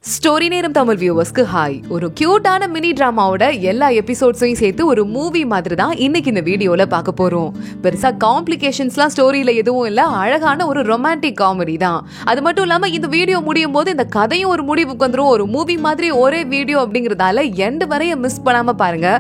Story நேரம் Tamil வியூவர்ஸ்க்கு hi. ஒரு கியூட்டான mini டிராமாவோட எல்லா எபிசோட்ஸையும் சேர்த்து ஒரு மூவி மாதிரி தான் இன்னைக்கு இந்த வீடியோல பார்க்க போறோம். பெருசா காம்ப்ளிகேஷன்ஸ்லாம் ஸ்டோரியில எதுவும் இல்ல, அழகான ஒரு ரொமான்டிக் காமெடி தான். அது மட்டும் இல்லாம இந்த வீடியோ முடியும் போது இந்த கதையும் ஒரு முடிவுக்கு வந்துரும். ஒரு மூவி மாதிரி ஒரே வீடியோ அப்படிங்கறதால எண்ட் வரைய மிஸ் பண்ணாம பாருங்க.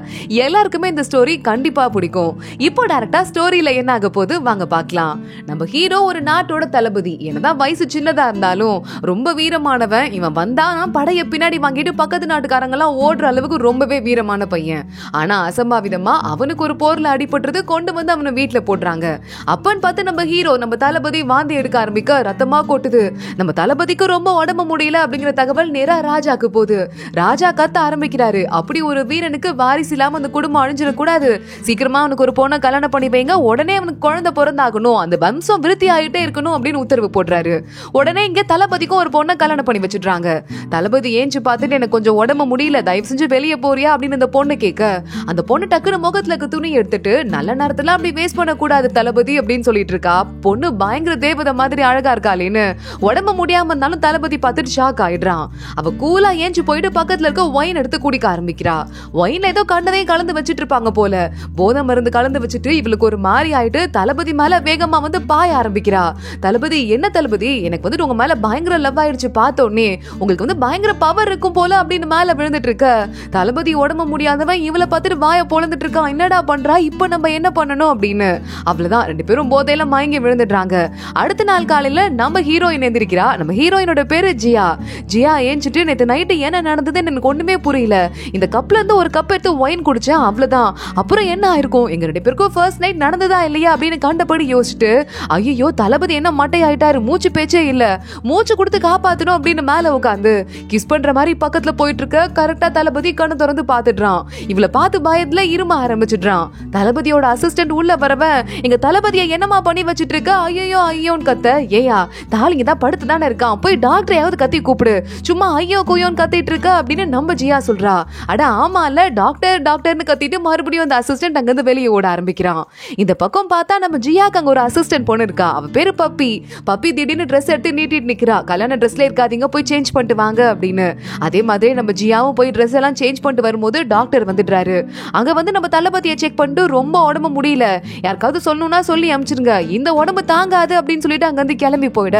எல்லாருக்குமே இந்த ஸ்டோரி கண்டிப்பா பிடிக்கும். இப்போ டைரக்டா ஸ்டோரியில என்ன ஆக போகுது வாங்க பார்க்கலாம். நம்ம ஹீரோ ஒரு நாட்டோட தளபதி. என்னதான் வயசு சின்னதா இருந்தாலும் ரொம்ப வீரமானவன். இவன் வந்தா படைய பின்னாடி வாங்கிட்டு பக்கத்து நாட்டுக்காரங்க எல்லாம் ஓடுற அளவுக்கு ரொம்பவே வீரமான பையன். ஆனா அசம்பாவிதமா அவனுக்கு ஒரு போர்ல அடிபட்டுறது, கொண்டு வந்து அவனை வீட்டுல போடுறாங்க. அப்பன்னு பார்த்து நம்ம ஹீரோ நம்ம தளபதி வாந்தி எடுக்க ஆரம்பிக்க ரத்தமா கொட்டுது. நம்ம தளபதிக்கு ரொம்ப உடம்பு முடியல அப்படிங்கிற தகவல் நேரா ராஜாக்கு போகுது. ராஜா கத்த ஆரம்பிக்கிறாரு, அப்படி ஒரு வீரனுக்கு வாரிசு இல்லாம அந்த குடும்பம் அழிஞ்சிடக்கூடாது, சீக்கிரமா அவனுக்கு ஒரு பொண்ணை கல்யாணம் பண்ணி வைங்க, உடனே அவனுக்கு குழந்தை பிறந்தாகணும், அந்த வம்சம் விருத்தி ஆகிட்டே இருக்கணும் அப்படின்னு உத்தரவு போடுறாரு. உடனே இங்க தளபதிக்கும் ஒரு பொண்ணை கல்யாணம் பண்ணி வச்சிடுறாங்க. தளபதி ஏஞ்சு பார்த்துட்டு எனக்கு கொஞ்சம் உடம்பு முடியல, தயவு செஞ்சு வெளியே போறியா அப்படின்னு அந்த பொண்ணு கேட்க, அந்த பொண்ணு டக்குனு முகத்துல இருக்க துணி எடுத்துட்டு நல்ல நேரத்துல அப்படி வேஸ்ட் பண்ண கூடாது தளபதி அப்படின்னு சொல்லிட்டு இருக்கா. பொண்ணு பயங்கர தேவதை மாதிரி அழகா இருக்காளேன்னு உடம்பு முடியாம இருந்தாலும் தளபதி பார்த்துட்டு ஷாக் ஆயிடுறான். அவ கூலா ஏஞ்சு போயிட்டு பக்கத்துல இருக்க ஒயின் எடுத்து குடிக்க ஆரம்பிக்கிறா. ஒயின்ல ஏதோ கண்டதையும் கலந்து வச்சிட்டு இருப்பாங்க போல. போதை மருந்து கலந்து வச்சுட்டு இவளுக்கு ஒரு மாதிரி ஆயிட்டு தளபதி மேல வேகமா வந்து பாய ஆரம்பிக்கிறா. தளபதி, என்ன தளபதி, எனக்கு வந்து உங்க மேல பயங்கர லவ் ஆயிடுச்சு, பார்த்தோன்னே உங்களுக்கு வந்து பயங்கர பவர் இருக்கும் போல அப்படின்னு மேல விழுந்துட்டு இருக்க. தளபதி உடம்பு முடியாதவன் இவளை பார்த்துட்டு வாய பொழந்துட்டு இருக்கான். என்னடா பண்றா, இப்ப நம்ம என்ன பண்ணணும் அப்படின்னு. அவ்வளவுதான், ரெண்டு பேரும் போதையில மயங்கி விழுந்துடுறாங்க. அடுத்த நாள் காலையில நம்ம ஹீரோயின் எந்திரிக்கிறா. நம்ம ஹீரோயினோட பேரு ஜியா. ஜியா ஏஞ்சிட்டு, நேத்து நைட்டு என்ன நடந்தது எனக்கு ஒண்ணுமே புரியல, இந்த கப்ல இருந்து ஒரு கப் எடுத்து ஒயின் குடிச்சேன், அவ்வளவுதான், அப்புறம் என்ன ஆயிருக்கும், எங்க ரெண்டு பேருக்கும் ஃபர்ஸ்ட் நைட் நடந்ததா இல்லையா அப்படின்னு கண்டபடி யோசிச்சுட்டு, ஐயோ தளபதி என்ன மட்டை ஆயிட்டாரு, மூச்சு பேச்சே இல்ல, மூச்சு கொடுத்து காப்பாத்தணும் அப்படின்னு மேல உட்காந்து கிஸ் பண்ற மாதிரி பக்கத்துல போயிட்டு இருக்க. கரெக்டா தளபதி கண்ணு திறந்து பாத்துடுறான். இவளை பார்த்து பயத்துல இரும ஆரம்பிச்சிடுறான். தளபதியோட அசிஸ்டன்ட் உள்ள வரவன், எங்க தளபதியை என்னமா பண்ணி வச்சிட்டு இருக்க, ஐயோ ஐயோன்னு கத்த. ஏயா தாலிங்க தான் படுத்து தானே இருக்கான், போய் டாக்டரையாவது கத்தி கூப்பிடு, சும்மா ஐயோ கொய்யோன்னு கத்திட்டு இருக்க அப்படின்னு நம்ம ஜியா சொல்றா. அட ஆமா இல்ல, டாக்டர் டாக்டர்னு கத்திட்டு மறுபடியும் அந்த அசிஸ்டன்ட் அங்கிருந்து வெளியே ஓட ஆரம்பிக்கிறான். இந்த பக்கம் பார்த்தா நம்ம ஜியாக்கு அங்க ஒரு அசிஸ்டன்ட் பொண்ணு இருக்கா. அவ பேரு பப்பி. பப்பி திடீர்னு ட்ரெஸ் எடுத்து நீட்டிட்டு நிக்கிறா. கல்யாண ட்ரெஸ்ல இருக்காதீங்க, போய் சேஞ்ச் பண்ணிட்டு வாங்க அப்படின்னு. அதே மாதிரி நம்ம ஜியாவும் போய் ட்ரெஸ் எல்லாம் சேஞ்ச் பண்ணிட்டு வரும்போது டாக்டர் வந்துடுறாரு. அங்க வந்து நம்ம தளபதியை செக் பண்ணிட்டு, ரொம்ப உடம்பு முடியல, யாருக்காவது சொல்லணும்னா சொல்லி அனுப்பிச்சிருங்க, இந்த உடம்பு தாங்காது அப்படின்னு சொல்லிட்டு அங்க வந்து கிளம்பி போயிட.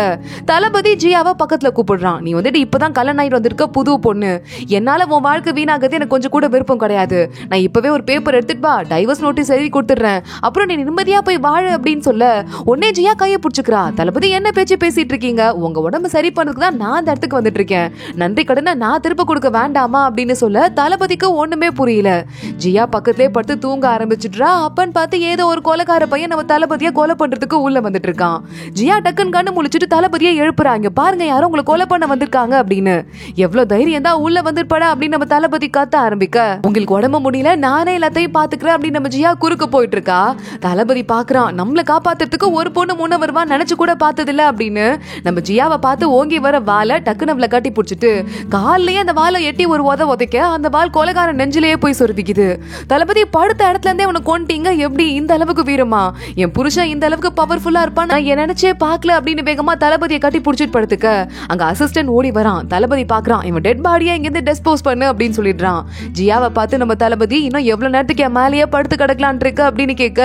தளபதி ஜியாவை பக்கத்துல கூப்பிடுறான். நீ வந்துட்டு இப்பதான் கல்யாணம் ஆயிட்டு வந்திருக்க புது பொண்ணு, என்னால உன் வாழ்க்கை வீணாகிறது எனக்கு கொஞ்சம் கூட விருப்பம் கிடையாது, நான் இப்பவே ஒரு பேப்பர் எடுத்துட்டு வா, டைவர்ஸ் நோட்டீஸ் எழுதி கொடுத்துடுறேன், அப்புறம் நீ நிம்மதியா போய் வாழ அப்படின்னு சொல்ல, உடனே ஜியா கையை பிடிச்சுக்கிறா. தளபதி என்ன பேச்சு பேசிட்டு இருக்கீங்க, உங்க உடம்பு சரி பண்ணதுக்கு தான் நான் அந்த இடத்துக்கு வந்துட்டு இருக்கேன், நன்றி கடனை நான் திருப்ப கொடுக்க வேண்டாமா அப்படின்னு சொல்ல தளபதிக்கு ஒண்ணுமே புரியல. ஜியா பக்கத்திலே படுத்து தூங்க ஆரம்பிச்சுட்டா. அப்பன்னு பார்த்து ஏதோ ஒரு கொலைக்கார பையன் நம்ம தளபதியை கொலை பண்றதுக்கு உள்ள வந்துட்டு இருக்கான். ஜியா டக்குன்னு கண்ணு முழிச்சிட்டு தளபதியை எழுப்புறாங்க, பாருங்க யாரும் உங்களை கொலை பண்ண வந்திருக்காங்க அப்படின்னு. எவ்வளவு தைரியம் தான் உள்ள வந்துருப்படா அப்படின்னு நம்ம தளபதி கத்த ஆரம்பிக்க, உங்களுக்கு உடம்பு முடியல, நானே எல்லாத்தையும் பாத்துக்கிறேன் அப்படின்னு நம்ம ஜியா குறுக்க போயிட்டு இருக்கா. தளபதி பாக்குறான், நம்மளை காப்பாத்துறதுக்கு ஒரு பொண்ணு முன்ன வருவா நினைச்சு கூட பார்த்தது இல்ல அப்படின்னு. நம்ம ஜியாவை பார்த்து ஓங்கி வர வாழை டக்குன்னு அவளை கட்டி பிடிச்சிட்டு காலையே அந்த வாழை எட்டி ஒரு உதைக்க, அந்த வால் கொலைகார நெஞ்சிலேயே போய் சொருதிக்குது. தளபதி படுத்த இடத்துல இருந்தே அவனை கொண்டீங்க, எப்படி இந்த அளவுக்கு வீரமா, என் புருஷன் இந்த அளவுக்கு பவர்ஃபுல்லா இருப்பான் நான் நினைச்சே பார்க்கல அப்படின்னு வேகமா தளபதியை கட்டி பிடிச்சிட்டு படுத்துக்க. அங்க அசிஸ்டன்ட் ஓடி வரான். தளபதி பாக்குறான், இவன் டெட் பாடியா இங்கிருந்து டிஸ்போஸ் பண்ணு அப்படின்னு சொல்லிடுறான். ஜியாவை பார்த்து நம்ம தளபதி, இன்னும் எவ்வளவு நேரத்துக்கு என் மேலேயே படுத்து கிடக்கலான் இருக்க அப்படின்னு கேட்க,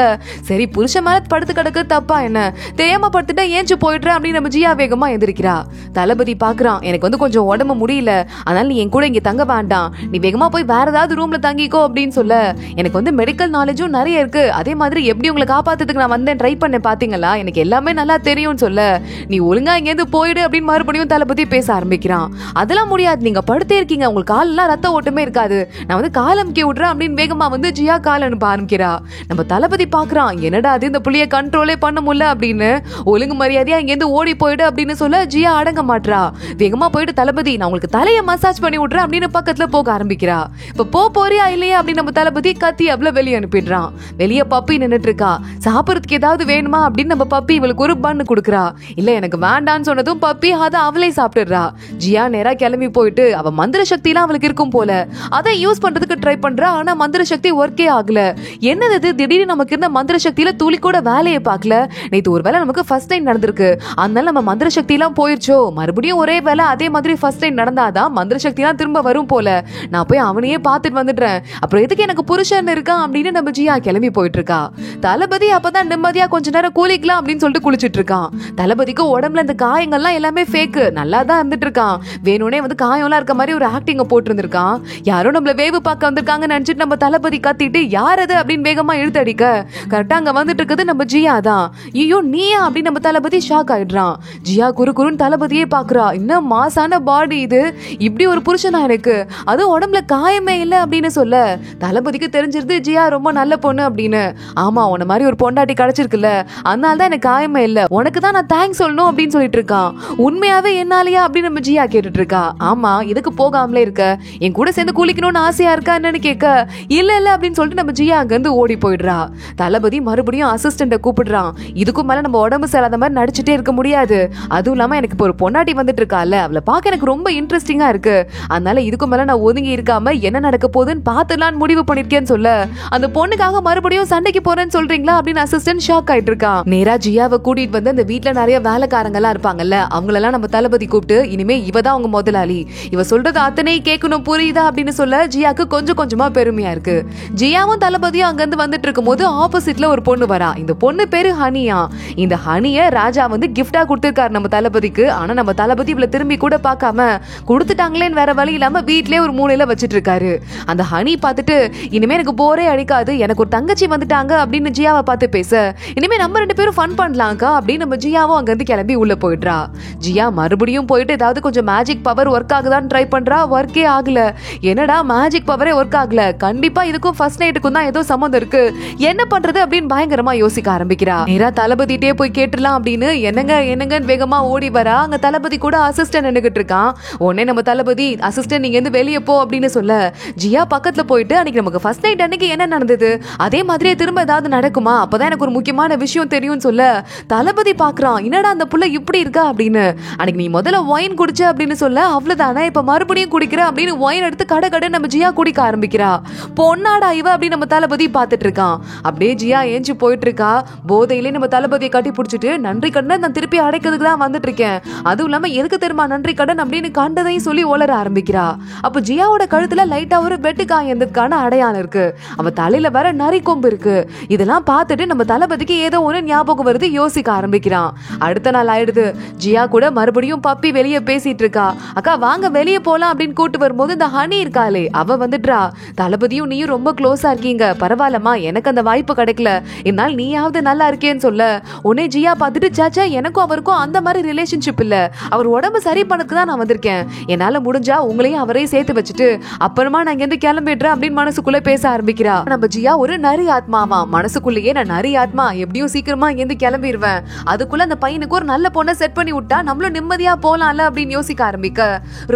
சரி புருஷன் மேல படுத்து கிடக்கு தப்பா என்ன, தெரியாம படுத்துட்டா ஏஞ்சு போயிடுறேன் அப்படின்னு நம்ம ஜியா வேகமா எந்திரிக்கிறா. தளபதி பாக்குறான், எனக்கு வந்து கொஞ்சம் உடம்பு முடியல, அதனால நீ என் கூட இங்க தங்க வேண்டாம், நீ வேகமா போய் வேற ஏதாவது ரூம்ல தங்கிக்கோ அப்படின்னு சொல்ல, எனக்கு வந்து மெடிக்கல் நாலேஜும் நிறைய இருக்கு, அதே மாதிரி எப்படி உங்களை காப்பாத்துறதுக்கு நான் வந்தேன் ட்ரை பண்ணேன் பாத்தீங்களா, எனக்கு எல்லாமே நல்லா தெரியும்னு சொல்ல, நீ ஒழுங்கா இங்கேருந்து போயிடு அப்படின்னு மறுபடியும் தளபதி பேச ஆரம்பிக்கிறான். அதெல்லாம் முடியாது, நீங்க படுத்தே இருக்கீங்க, உங்களுக்கு காலெல்லாம் ரத்த ஓட்டமே இருக்காது, நான் வந்து கால் அமுக்கி விடுறேன் அப்படின்னு வேகமா வந்து ஜியா கால் அனுப்ப ஆரம்பிக்கிறா. நம்ம தளபதி பாக்குறான், என்னடா அது இந்த புள்ளிய கண்ட்ரோலே பண்ண முடியல அப்படின்னு. ஒழுங்கு மரியாதையா இங்கேருந்து ஓடி போயிடு அப்படின்னு சொல்ல ஜியா அடங்க மாட்றா. வேகமா போயிட்டு தளபதி நான் உங்களுக்கு தலையை மசாஜ் பண்ணி விடுறேன் அப்படின்னு பக்கத்துல போக ஆரம்பிக்கிறா. இப்ப போறியா இல்லையா அப்படின்னு நம்ம தளபதி கத்தி அவ்வளோ வெளியே அனுப்பிடுறான். வெளியே பப்பி நின்னுட்டு இருக்கா. சாப்பிடறதுக்கு ஏதாவது வேணுமா அப்படின்னு நம்ம பப்பி இவளுக்கு ஒரு பண்ணு கொடுக்குறா. இல்ல எனக்கு வேண்டான்னு சொன்னதும் பப்பி அதை அவளே சாப்பிட்டுறா. ஜியா நேரா கிளம்பி போயிட்டு அவ மந்திர சக்தி எல்லாம் அவளுக்கு இருக்கும் போல, அதை யூஸ் பண்றதுக்கு ட்ரை பண்றா. ஆனா மந்திர சக்தி ஒர்க்கே ஆகல. என்னது திடீர்னு நமக்கு இருந்த மந்திர சக்தியில துளி கூட வேலையை பார்க்கல. நேத்து ஒரு வேலை நமக்கு ஃபர்ஸ்ட் டைம் நடந்திருக்கு, அதனால நம்ம மந்திர சக்தி எல்லாம் போயிருச்சோ, மறுபடியும் ஒரே வேலை அதே மாதிரி ஃபர்ஸ்ட் டைம் நடந்தாதான் மந்திர சக்திலாம் திரும்ப வரும் போல. நான் போய் அவனையே பார்த்துட்டு வந்துடுறேன். அப்புறம் எதுக்கு எனக்கு புருஷன் இருக்கான் அப்படின்னு நம்ம ஜியா கிளம்பி போயிட்டு இருக்கா. தளபதி அப்பதான் நிம்மதியா கொஞ்ச நேரம் கூலிக்கலாம் அப்படின்னு சொல்லிட்டு குளிச்சிட்டு இருக்கான். தளபதிக்கு உடம்புல இந்த காயங்கள்லாம் எல்லாமே ஃபேக்கு, நல்லா தான் இருந்துட்டு இருக்கான். வேணும்னே வந்து காயம்லாம் இருக்க மாதிரி ஒரு ஆக்டிங்க போட்டு இருந்திருக்கான். யாரோ நம்மள வேவு பார்க்க வந்திருக்காங்கன்னு நினைச்சிட்டு நம்ம தளபதி கத்திட்டு யார் அது அப்படின்னு வேகமா இழுத்து அடிக்க கரெக்டா அங்க வந்துட்டு இருக்குது நம்ம ஜியா தான். ஐயோ நீயா அப்படின்னு நம்ம தளபதி ஷாக் ஆயிடுறான். ஜியா குறுன்னு தளபதியே பாக்குறா. இன்னும் மாசான பாடி இது, இப்படி ஒரு புருஷனா எனக்கு, அதுவும் உடம்புல காயமே இல்லை அப்படின்னு சொல்ல தளபதிக்கு தெரிஞ்சிருது ஜியா ரொம்ப நல்ல பொண்ணு அப்படின்னு. ஆமா உன்ன மாதிரி ஒரு பொண்டாட்டி கிடைச்சிருக்குல்ல, அதனால தான் எனக்கு காயமே இல்லை, உனக்கு தான் நான் தேங்க்ஸ் சொல்லணும் அப்படின்னு சொல்லிட்டு இருக்கான். உண்மையாவே என்னாலயா அப்படின்னு நம்ம ஜியா கேட்டுட்டு இருக்கா. ஆமா இதுக்கு போகாமலே இருக்க, என் கூட சேர்ந்து குளிக்கணும்னு ஆசையா இருக்கா என்னன்னு கேட்க இல்ல இல்ல அப்படின்னு சொல்லிட்டு நம்ம ஜியா அங்க இருந்து ஓடி போயிடுறா. தளபதி மறுபடியும் அசிஸ்டண்ட கூப்பிடுறான். இதுக்கும் மேல நம்ம உடம்பு சரியாத மாதிரி நடிச்சுட்டே இருக்க முடியாது. அதுவும் இல்லாம எனக்கு இப்போ ஒரு பொண்டாட்டி வந்துட்டு இருக்கால, அவளை பார்க்க எனக்கு ரொம்ப இன்ட்ரெஸ்டிங்கா இருக்கு. அதனால இதுக்கும் மேல நான் ஒதுங்கி இருக்காம என்ன நடக்க போகுதுன்னு பாத்துலான்னு முடிவு பண்ணிருக்கேன்னு சொல்ல அந்த பொண்ணுக்காக மறுபடியும் சண்டைக்கு போறேன்னு சொல்றீங்களா அப்படின்னு அசிஸ்டன்ட் ஷாக் ஆயிட்டு இருக்கான். நேரா ஜியாவை கூட்டிட்டு வந்து அந்த வீட்டுல நிறைய வேலைக்காரங்க எல்லாம் இருப்பாங்கல்ல, அவங்களெல்லாம் நம்ம தளபதி கூப்பிட்டு இனிமே இவதான் அவங்க முதலாளி, இவ சொல்றது அத்தனை கேட்கணும் புரியுதா அப்படின்னு சொல்ல ஜியாக்கு கொஞ்சம் கொஞ்சமா பெருமையா இருக்கு. ஜியாவும் தளபதியும் அங்க இருந்து வந்துட்டு இருக்கும் போது ஆப்போசிட்ல ஒரு பொண்ணு வரா. இந்த பொண்ணு பேரு ஹனியா. இந்த ஹனிய ராஜா வந்து கிஃப்டா கொடுத்திருக்காரு நம்ம தளபதிக்கு. ஆனா நம்ம தளபதி இவள திரும்பி கூட பார்க்காம கொடுத்துட்டாங்களேன்னு வேற வழி இல்லாம வீட்லயே ஒரு மூலையில வச்சிட்டு இருக்காரு. அந்த ஹனி பார்த்துட்டு இனிமே எனக்கு போரே அடிக்காது, எனக்கு ஒரு தங்கச்சி வந்துட்டாங்க அப்படின்னு ஜியாவை பார்த்து பேச இனிமே நம்ம ரெண்டு பேரும் ஃபன் பண்ணலாம்க்கா அப்படின்னு நம்ம ஜியாவும் அங்க இருந்து கிளம்பி உள்ள போயிடுறா. ஜியா மறுபடியும் போயிட்டு ஏதாவது கொஞ்சம் மேஜிக் பவர் ஒர்க் ஆகுதான்னு ட்ரை பண்றா. ஒர்க்கே ஆகல. என்னடா மேஜிக் பவரே ஒர்க் ஆகல, கண்டிப்பா இதுக்கும் ஃபர்ஸ்ட் நைட்டுக்கும் தான் ஏதோ சம்மந்தம் இருக்கு, என்ன பண்றது அப்படின்னு பயங்கரமா யோசிக்க ஆரம்பிக்கிறா. நேரா தளபதிட்டே போய் கேட்டுலாம் அப்படின்னு என்னங்க என்னங்கன்னு வேகமா ஓடி வரா. அங்க தளபதி கூட அசிஸ்டன்ட் நின்னுகிட்டு இருக்கான். உடனே நம்ம தளபதி அசிஸ்டன்ட் நீங்க இருந்து வெளியே போ அப்படின்னு சொல்ல ஜியா பக்கத்துல போயிட்டு அன்னைக்கு நமக்கு ஃபர்ஸ்ட் நைட் அன்னைக்கு என்ன நடந்தது அதே மாதிரியே திரும்ப ஏதாவது நடக்குமா, அப்பதான் எனக்கு ஒரு முக்கியமான விஷயம் தெரியும்னு சொல்ல தளபதி பாக்குறான். என்னடா அந்த புள்ள இப்படி இருக்கா அப்படின்னு. அன்னைக்கு நீ முதல்ல ஒயின் குடிச்ச அப்படின்னு சொல்ல அவ்வளவுதானே இப்ப மறுபடியும் குடிக்கிற அப்படின்னு ஒயின் எடுத்து கடை நம்ம ஜியா குடிக்க ஆரம்பிக்கிறா. பொன்னாடா இவ அப்படின்னு நம்ம தளபதி பார்த்துட்டு இருக்கான். அப்படியே ஜியா ஏஞ்சி போயிட்டு இருக்கா. போதையிலே நம்ம தளபதியை கட்டி பிடிச்சிட்டு நன்றி கடன் நான் திருப்பி அடைக்கிறதுக்கு தான் வந்துட்டு இருக்கேன், அதுவும் இல்லாம எதுக்கு தெரியுமா நன்றி கடன் அப்படின்னு கண்டதையும் சொல்லி ஒளர ஆரம்பிக்கிறா. அப்ப ஜியாவோட கழுத்துல லைட்டா ஒரு வெட்டு காயந்ததுக்கான அடையாளம் இருக்கு. அவ தலையில வேற நரி கொம்பு இருக்கு. இதெல்லாம் பார்த்துட்டு நம்ம தளபதிக்கு ஏதோ ஒண்ணு ஞாபகம் வருது, யோசிக்க ஆரம்பிக்கிறான். அடுத்த நாள் ஆயிடுது. ஜியா கூட மறுபடியும் பப்பி வெளியே பேசிட்டு இருக்கா. அக்கா வாங்க வெளியே போலாம் அப்படின்னு கூட்டு வரும்போது இந்த ஹனி இருக்காளே அவ வந்துடுறா. தளபதியும் நீயும் ரொம்ப க்ளோஸா இருக்கீங்க, பரவாயில்லமா எனக்கு அந்த வாய்ப்பு கிடைக்கல, என்னால் நீயாவது நல்லா இருக்கேன்னு சொல்ல உன்னை ஜியா பார்த்துட்டு சாச்சா எனக்கும் அவருக்கும் அந்த மாதிரி ரிலேஷன்ஷிப் இல்ல, அவர் உடம்பு சரி பண்ணதுக்கு தான் நான் வந்திருக்கேன், என்னால முடிஞ்சா உங்களையும் அவரையும் சேர்த்து வச்சுட்டு அப்புறமா நான் இங்க இருந்து கிளம்பிடுறேன் அப்படின்னு மனசுக்குள்ள பேச ஆரம்பிக்கிறா. நம்ம ஜியா ஒரு நரி ஆத்மாவா, மனசுக்குள்ளேயே நான் நரி ஆத்மா எப்படியும் சீக்கிரமா இங்க இருந்து கிளம்பிடுவேன், அதுக்குள்ள அந்த பையனுக்கு ஒரு நல்ல பொண்ணை செட் பண்ணி விட்டா நம்மளும் நிம்மதியா போலாம்ல அப்படின்னு யோசிக்க ஆரம்பிக்க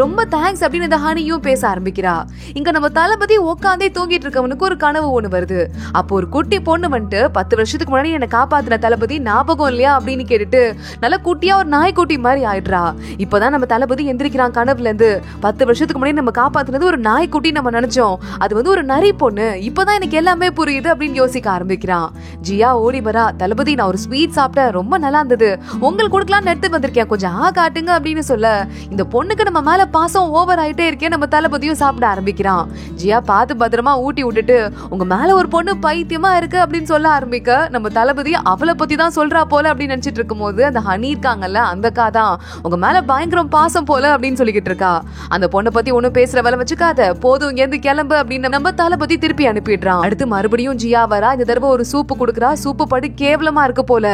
ரொம்ப தேங்க்ஸ் அப்படின்னு இந்த ஹனியும் பேச ஆரம்பிக்கிறா. இங்க நம்ம தளபதி உட்காந்தே தூங்கிட்டு இருக்கவனுக்கு ஒரு கனவு ஒண்ணு வருது. அப்போ ஒரு குட்டி பொண்ணு வந்துட்டு 10 வருஷத்துக்கு முன்னாடி என்ன காப்பாத்தின தளபதி ஞாபகம் இல்லையா அப்படின்னு கேட்டுட்டு நல்ல குட்டியா ஒரு நாய்க்குட்டி மாதிரி ஆயிடுறா. இப்பதான் நம்ம தளபதி எந்திரிக்கிறான் கனவுல இருந்து. 10 வருஷத்துக்கு முன்னாடி நம்ம காப்பாத்தினது ஒரு நாய்க்குட்டி நம்ம நினைச்சோம், அது வந்து ஒரு நரி பொண்ணு, இப்பதான் எனக்கு எல்லாமே புரியுது அப்படின்னு யோசிக்க ஆரம்பிக்கிறான். ஜியா ஓடி வரா. தளபதி நான் ஒரு ஸ்வீட் சாப்பிட்டேன், ரொம்ப நல்லா இருந்தது, உங்களுக்கு கொடுக்கலாம்னு எடுத்து வந்திருக்கேன், கொஞ்சம் காட்டுங்க அப்படின்னு சொல்ல இந்த பொண்ணுக்கு நம்ம மேல பாசம் ஓவர் ஆயிட்டே இருக்கேன். நம்ம தளபதியும் சாப்பிட ஆரம்பிக்கிறான். ஜியா பார்த்து பத்திரமா ஊட்டி விட்டுட்டு உங்க மேல ஒரு பொண்ணு பைத்தியமா இருக்கு அப்படின்னு சொல்ல ஆரம்பிக்க நம்ம தளபதி அவளை பத்தி தான் சொல்றா போல அப்படின்னு நினைச்சிட்டு இருக்கும் போது அந்த ஹனி இருக்காங்கல்ல அந்த தான் உங்க மேல பயங்கரம் பாசம் போல அப்படின்னு சொல்லிக்கிட்டு இருக்கா. அந்த பொண்ணை பத்தி ஒண்ணும் பேசுற வேலை வச்சுக்காத, போதும் இங்க இருந்து கிளம்பு அப்படின்னு நம்ம தளபதி திருப்பி அனுப்பிடுறான். அடுத்து மறுபடியும் ஜியா வரா. இந்த தடவை ஒரு சூப்பு கொடுக்குறா. சூப்பு படி கேவலமா இருக்கு போல.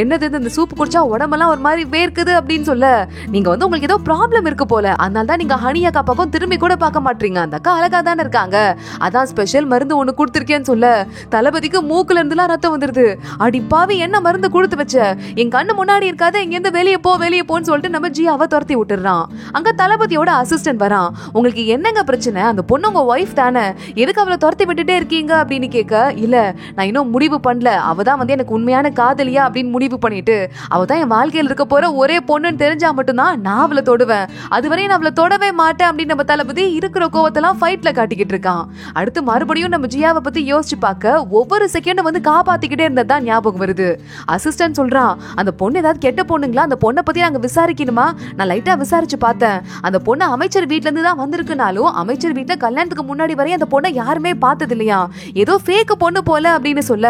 என்னது இந்த சூப்பு குடிச்சா உடம்பெல்லாம் ஒரு மாதிரி வேர்க்குது அப்படின்னு சொல்ல நீங்க வந்து உங்களுக்கு ஏதோ ப்ராப்ளம் இருக்கு போல, அதனால தான் நீங்க ஹனி அக்கா பக்கம் திரும்பி கூட பார்க்க மாட்டீங்க, அந்த அக்கா அழகா தானே இருக்காங்க, அதான் ஸ்பெஷல் மருந்து ஒண்ணு கொடுத்திருக்கேன்னு சொல்ல தளபதிக்கு மூக்குல இருந்துலாம் ரத்தம் வந்துருது. அடி பாவி என்ன மருந்து கொடுத்து வச்ச, என் கண்ணு முன்னாடி இருக்காத, இங்க இருந்து வெளியே போன்னு சொல்லிட்டு நம்ம ஜியாவை துரத்தி விட்டுறான். அங்க தளபதியோட அசிஸ்டன்ட் வரான். உங்களுக்கு என்னங்க பிரச்சனை, அந்த பொண்ணு உங்க ஒய்ஃப் தானே, எதுக்கு அவளை துரத்தி விட்டுட்டே இருக்கீங்க அப்படின்னு கேட்க இல்ல நான் இன்னும் முடிவு பண்ணல, அவதான் வந்து எனக்கு உண்மையான காதலியா அப்படின்னு முடிவு பண்ணிட்டு அவதான் என் வாழ்க்கையில் இருக்க போற ஒரே பொண்ணுன்னு தெரிஞ்சா மட்டும்தான் நான் அவளை தொடுவேன், அதுவரை நான் அவளை தொடவே மாட்டேன் அப்படின்னு நம்ம தளபதி இருக்கிற கோவத்தெல்லாம் ஃபைட்ல காட்டிக்கிட்டு இருக்கான். அடுத்து மறுபடியும் நம்ம ஜியாவை பத்தி யோசிச்சு பார்க்க ஒவ்வொரு செகண்ட் வந்து காப்பாத்திக்கிட்டே இருந்ததுதான் ஞாபகம் வருது. அசிஸ்டன்ட் சொல்றான் அந்த பொண்ணு ஏதாவது கெட்ட பொண்ணுங்களா, அந்த பொண்ணை பத்தி நாங்க விசாரிக்கணுமா, நான் லைட்டா விசாரிச்சு விசாரிச்சு பார்த்தேன். அந்த பொண்ணு அமைச்சர் வீட்ல இருந்து தான் வந்திருக்குனாலும் அமைச்சர் வீட்ல கல்யாணத்துக்கு முன்னாடி வரையும் அந்த பொண்ணை யாருமே பார்த்தது இல்லையா, ஏதோ ஃபேக் பொண்ணு போல அப்படின்னு சொல்ல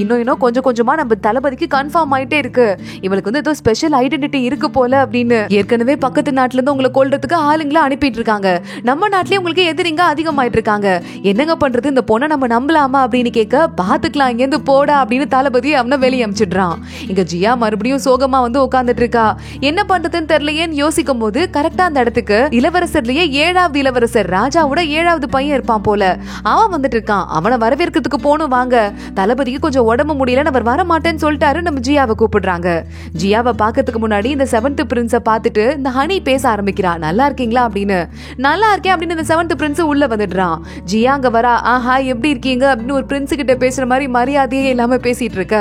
இன்னும் கொஞ்சம் கொஞ்சமா நம்ம தளபதிக்கு கன்ஃபார்ம் ஆயிட்டே இருக்கு, இவளுக்கு வந்து ஏதோ ஸ்பெஷல் ஐடென்டிட்டி இருக்கு போல அப்படின்னு. ஏற்கனவே பக்கத்து நாட்டுல இருந்து உங்களை கொல்றதுக்கு ஆளுங்களை அனுப்பிட்டு இருக்காங்க, நம்ம நாட்டிலேயே உங்களுக்கு எதிரிங்க அதிகமாயிட்டு இருக்காங்க, என்னங்க பண்றது, இந்த பொண்ணை நம்ம நம்பலாமா அப்படின்னு கேட்க பாத்துக்கலாம் இங்க இருந்து போடா அப்படின்னு தளபதி அவனை வெளியே அனுப்பிச்சிடுறான். இங்க ஜியா மறுபடியும் சோகமா வந்து உட்கார்ந்துட்டு இருக்கா. என்ன பண்றதுன்னு தெரியலையேன்னு யோசிக்கும் போது கரெக்டா அந்த இடத்துக்கு இளவரசர்லயே 7வது இளவரசர் ராஜாவோட 7வது பையன் இருப்பான் போல, அவன் வந்துட்டு இருக்கான். அவனை வரவேற்கிறதுக்கு போகணும் வாங்க, தளபதிக்கு கொஞ்சம் உடம்பு முடியல, அவர் வர மாட்டேன்னு சொல்லிட்டாரு. நம்ம ஜியாவை கூப்பிடுறாங்க. ஜியாவை பாக்கிறதுக்கு முன்னாடி இந்த 7th பிரின்ஸ பார்த்துட்டு இந்த ஹனி பேச ஆரம்பிக்கிறா, நல்லா இருக்கீங்களா அப்படின்னு. நல்லா இருக்கேன் அப்படின்னு இந்த 7th பிரின்ஸ் உள்ள வந்துடுறான். ஜியா அங்க வரா, ஆஹா எப்படி இருக்கீங்க அப்படின்னு ஒரு பிரின்ஸ் கிட்ட பேசுற மாதிரி மரியாதையே இல்லாம பேசிட்டு இருக்க.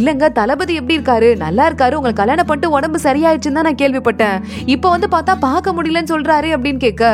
இல்லங்க தளபதி எப்படி இருக்காரு, நல்லா இருக்காரு, உங்களுக்கு கல்யாணம் பண்ணிட்டு உடம்பு சரியாயிடுச்சுன்னு தான் நான் கேள்விப்பட்டேன், இப்போ வந்து பார்த்தா பார்க்க முடியலன்னு சொல்றாரு அப்படின்னு கேட்க,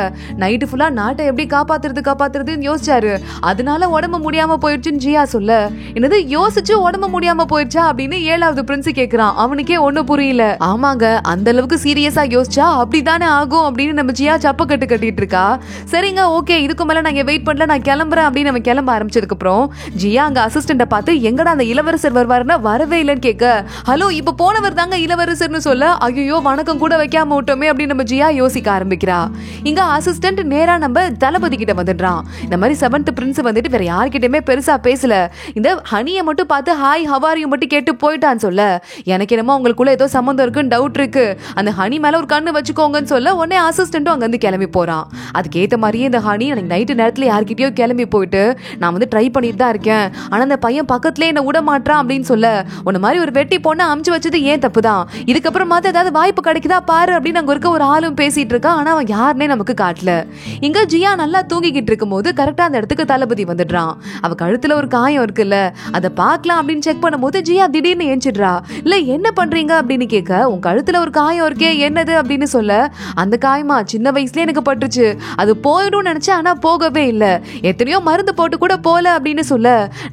நைட்டு ஃபுல்லா நாட்டை எப்படி காப்பாத்துறதுன்னு யோசிச்சாரு, அதனால உடம்பு முடியாம போயிடுச்சுன்னு ஜியா சொல்ல, என்னது யோசிச்சு உடம்பு முடியாம போயிடுச்சா அப்படின்னு 7வது பிரின்ஸ் கேக்குறான். அவனுக்கே ஒண்ணு புரியல. ஆமாங்க அந்த அளவுக்கு சீரியஸா யோசிச்சா அப்படிதானே ஆகும் அப்படின்னு நம்ம ஜியா சப்ப கட்டிட்டு இருக்கா. சரிங்க ஓகே, இதுக்கு மேல நான் வெயிட் பண்ணல, நான் கிளம்புறேன் அப்படின்னு நம்ம கிளம்ப ஆரம்பிச்சதுக்கு அப்புறம் ஜியா அங்க அசிஸ்டண்ட பார்த்து எங்கடா அந்த இளவரசர் வருவாருன்னா வரவே இல்லைன்னு கேட்க, ஹலோ இப்ப போனவர் தாங்க இளவரசர்னு சொல்ல, ஐயோ வணக்கம் கூட வைக்காம விட்டோமே அப்படின்னு நம்ம ஜியா யோசிக்க ஆரம்பிக்கிறா. இங்க அசிஸ்டன்ட் நேரா நம்ம தளபதி கிட்ட வந்துடுறான். இந்த மாதிரி 7th பிரின்ஸ் வந்துட்டு வேற யார்கிட்டயுமே பெருசா பேசல, இந்த ஹனியை மட்டும் பார்த்து ஹாய் ஹவாரியும் மட்டும் கேட்டு போயிட்டான்னு சொல்ல, எனக்கு என்னமோ உங்களுக்குள்ள ஏதோ சம்பந்தம் இருக்குன்னு டவுட் இருக்கு, அந்த ஹனி மேல ஒரு கண்ணு வச்சுக்கோங்கன்னு சொல்ல உடனே அசிஸ்டன்ட்டும் அங்க இருந்து கிளம்பி போறான். அதுக்கேத்த மாதிரியே இந்த ஹனி எனக்கு நைட்டு நேரத்துல யார்கிட்டயோ கிளம்பி போயிட்டு நான் வந்து ட்ரை பண்ணிட்டு தான் இருக்கேன், ஆனா அந்த பையன் பக்கத்துலயே என்ன விட மாட்டான் அப்படின்னு சொல்ல, உன்ன மாதிரி ஒரு வெட்டி பொண்ணை அமுச்சு வச்சது ஏன் தப்புதான், இதுக்கப்புறம் மாத்த ஏதாவது வாய்ப்பு கிடைக்குதா பாரு அப்படின்னு அங்க இருக்க ஒரு ஆளும் பேசிட்டு இருக்கா. ஆனா அவன் யாருன்னே நமக்கு காட்டல. இங்க ஜியா நல்லா தூங்கிக்கிட்டு இருக்கும் போது கரெக்டா அந்த இடத்துக்கு தளபதி வந்துடுறான். அவ கழுத்துல ஒரு காயம் இருக்குல்ல, அதை பார்க்கலாம் அப்படின்னு செக் பண்ணும்போது ஜியா திடீர்னு ஏஞ்சிடுறா. இல்ல என்ன பண்றீங்க அப்படின்னு கேட்க, உன் கழுத்துல ஒரு காயம் இருக்கே என்னது அப்படின்னு சொல்ல, அந்த காயமா சின்ன வயசுல எனக்கு பட்டுருச்சு, அது போயிடும் நினைச்சேன் ஆனா போகவே இல்ல, எத்தனையோ மருந்து போட்டு கூட போல அப்படின்னு சொல்ல,